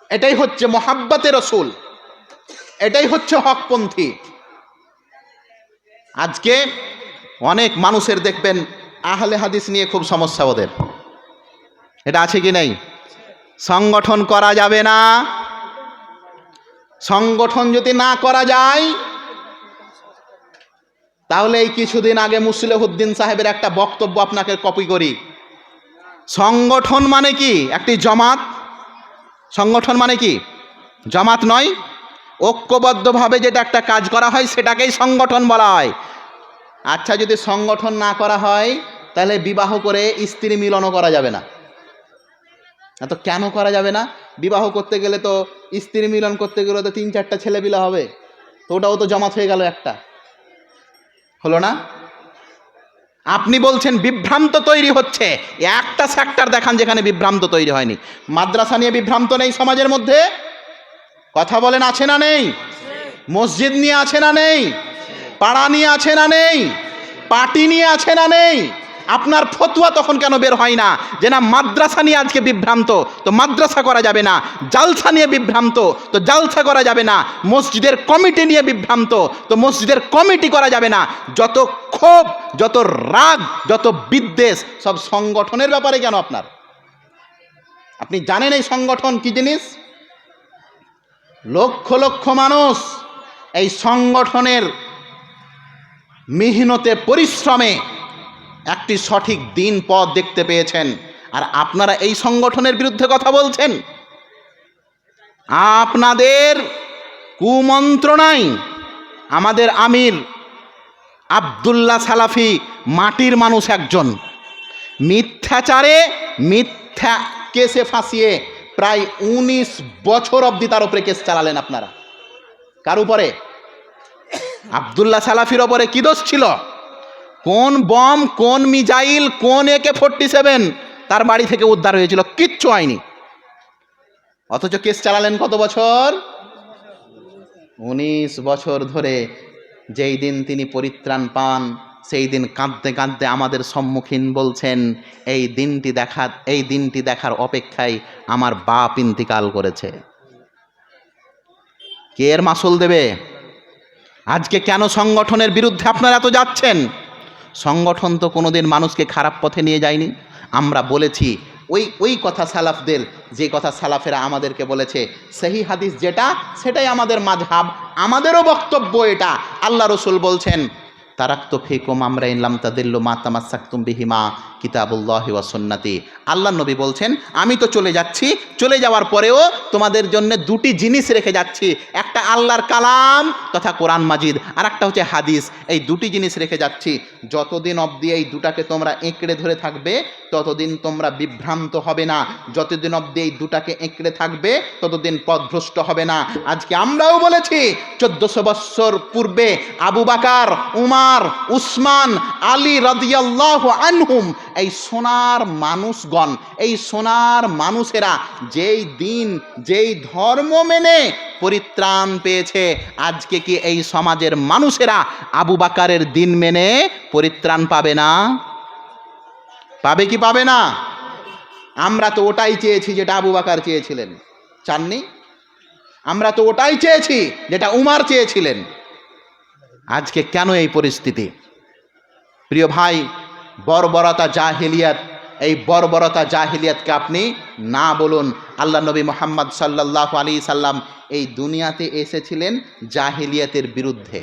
এটাই হচ্ছে মুহাব্বতে রাসূল, এটাই হচ্ছে হকপন্থী। আজকে অনেক মানুষের দেখবেন আহলে হাদিস নিয়ে খুব সমস্যা ওদের, এটা আছে কি নাই? সংগঠন করা যাবে না। সংগঠন যদি না করা যায়, তাহলে এই কিছুদিন আগে মুসলিহুদ্দিন সাহেবের একটা বক্তব্য আপনাকে কপি করি। সংগঠন মানে কি? একটি জামাত। সংগঠন মানে কি? জামাত নয়, ঐক্যবদ্ধভাবে যেটা একটা কাজ করা হয় সেটাকেই সংগঠন বলা হয়। আচ্ছা, যদি সংগঠন না করা হয়, তাহলে বিবাহ করে স্ত্রী মিলনও করা যাবে না। তো কেন করা যাবে না? বিবাহ করতে গেলে তো, স্ত্রী মিলন করতে গেলে তো 3-4টা ছেলে বিলা হবে, তো ওটাও তো জামাত হয়ে গেল, একটা হলো না? আপনি বলছেন বিভ্রান্ত তৈরি হচ্ছে, একটা সেক্টর দেখান যেখানে বিভ্রান্ত তৈরি হয়নি। মাদ্রাসা নিয়ে বিভ্রান্ত নেই সমাজের মধ্যে? কথা বলেন, আছে না নেই? মসজিদ নিয়ে আছে না নেই? পাড়া নিয়ে আছে না নেই? পার্টি নিয়ে আছে না নেই? আপনার ফতোয়া তখন কেন বের হয় না যে না মাদ্রাসা নিয়ে আজকে বিভ্রান্ত, তো মাদ্রাসা করা যাবে না? জালসা নিয়ে বিভ্রান্ত, তো জালসা করা যাবে না? মসজিদের কমিটি নিয়ে বিভ্রান্ত, তো মসজিদের কমিটি করা যাবে না? যত ক্ষোভ, যত রাগ, যত বিদ্বেষ সব সংগঠনের ব্যাপারে কেন আপনার? আপনি জানেন এই সংগঠন কি জিনিস? লক্ষ লক্ষ মানুষ এই সংগঠনের মেহনতে পরিশ্রমে একটি সঠিক দিন পথ দেখতে পেয়েছেন, আর আপনারা এই সংগঠনের বিরুদ্ধে কথা বলছেন। আপনাদের কুমন্ত্রণায় আমাদের আমির আব্দুল্লাহ সালাফি মাটির মানুষ একজন, মিথ্যাচারে মিথ্যা কেসে ফাঁসিয়ে প্রায় 19 বছর অবধি তার উপরে কেস চালালেন আপনারা। কার উপরে? আব্দুল্লাহ সালাফির ওপরে কি দোষ ছিল? কোন বম, কোন মিজাইল, কোন AK-47 তার বাড়ি থেকে উদ্ধার হয়েছিল? কিচ্ছু হয়নি। অথচ কেস চালালেন কত বছর? 19 বছর ধরে। যেই দিন তিনি পরিত্রাণ পান সেই দিন কাঁদতে কাঁদতে আমাদের সম্মুখীন বলছেন, এই দিনটি দেখার অপেক্ষায় আমার বাপ ইন্তিকাল করেছে। কে এর মাসুল দেবে? আজকে কেন সংগঠনের বিরুদ্ধে আপনারা এত যাচ্ছেন? সংগঠন তো কোনোদিন মানুষকে খারাপ পথে নিয়ে যায়নি। আমরা বলেছি ওই কথা সালাফদের, যে কথা সালাফেরা আমাদেরকে বলেছে, সহি হাদিস যেটা সেটাই আমাদের মাযহাব, আমাদেরও বক্তব্য এটা। আল্লাহ রসুল বলছেন, তারাক্তু ফিকুম আমরাইন লাম তাদিল্লু মা তামাসসাকতুম বিহিমা কিতাবুল্লাহি ওয়া সুন্নতি। আল্লাহ নবী বলছেন, আমি তো চলে যাচ্ছি, চলে যাওয়ার পরেও তোমাদের জন্য দুটি জিনিস রেখে যাচ্ছি, একটা আল্লাহর কালাম তথা কোরআন মাজিদ, আর একটা হচ্ছে হাদিস। এই দুটি জিনিস রেখে যাচ্ছি, যতদিন অবধি এই দুটাকে তোমরা এঁকড়ে ধরে থাকবে ততদিন তোমরা বিভ্রান্ত হবে না, যতদিন অবধি এই দুটাকে এঁকড়ে থাকবে ততদিন পথভ্রষ্ট হবে না। আজকে আমরাও বলেছি 1400 বছর পূর্বে আবু বকর, উমর, উসমান, আলী রাদিয়াল্লাহু আনহুম, এই সোনার মানুষগণ, এই সোনার মানুষেরা যেই দিন যেই ধর্ম মেনে পরিত্রাণ পেয়েছে, আজকে কি এই সমাজের মানুষেরা আবু বকরের দিন মেনে পরিত্রাণ পাবে না? পাবে কি পাবে না? আমরা তো ওটাই চেয়েছি যেটা আবু বকর চেয়েছিলেন, চাননি? আমরা তো ওটাই চেয়েছি যেটা উমর চেয়েছিলেন। আজকে কেন এই পরিস্থিতি? প্রিয় ভাই, বর্বরতা জাহেলিয়াত, এই বর্বরতা জাহেলিয়াতকে আপনি না বলুন। আল্লাহ নবী মুহাম্মদ সাল্লাল্লাহু আলাইহি সাল্লাম এই দুনিয়াতে এসেছিলেন জাহেলিয়াতের বিরুদ্ধে।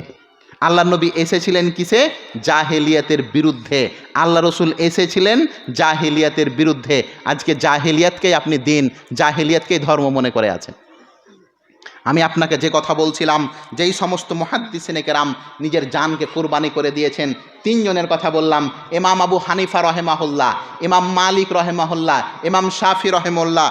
আল্লাহ নবী এসেছিলেন কিসে? জাহেলিয়াতের বিরুদ্ধে। আল্লাহ রসুল এসেছিলেন জাহেলিয়াতের বিরুদ্ধে। আজকে জাহেলিয়াতকেই আপনি দিন, জাহেলিয়াতকেই ধর্ম মনে করে আছেন। আমি আপনাকে যে কথা বলছিলাম, যেই সমস্ত মুহাদ্দিসিনে কেরাম নিজের জানকে কুরবানি করে দিয়েছেন, 3 জনের কথা বললাম। ইমাম আবু হানিফা রহেমাহুল্লাহ, ইমাম মালিক রহেমাহুল্লাহ, ইমাম শাফি রহেমাহুল্লাহ।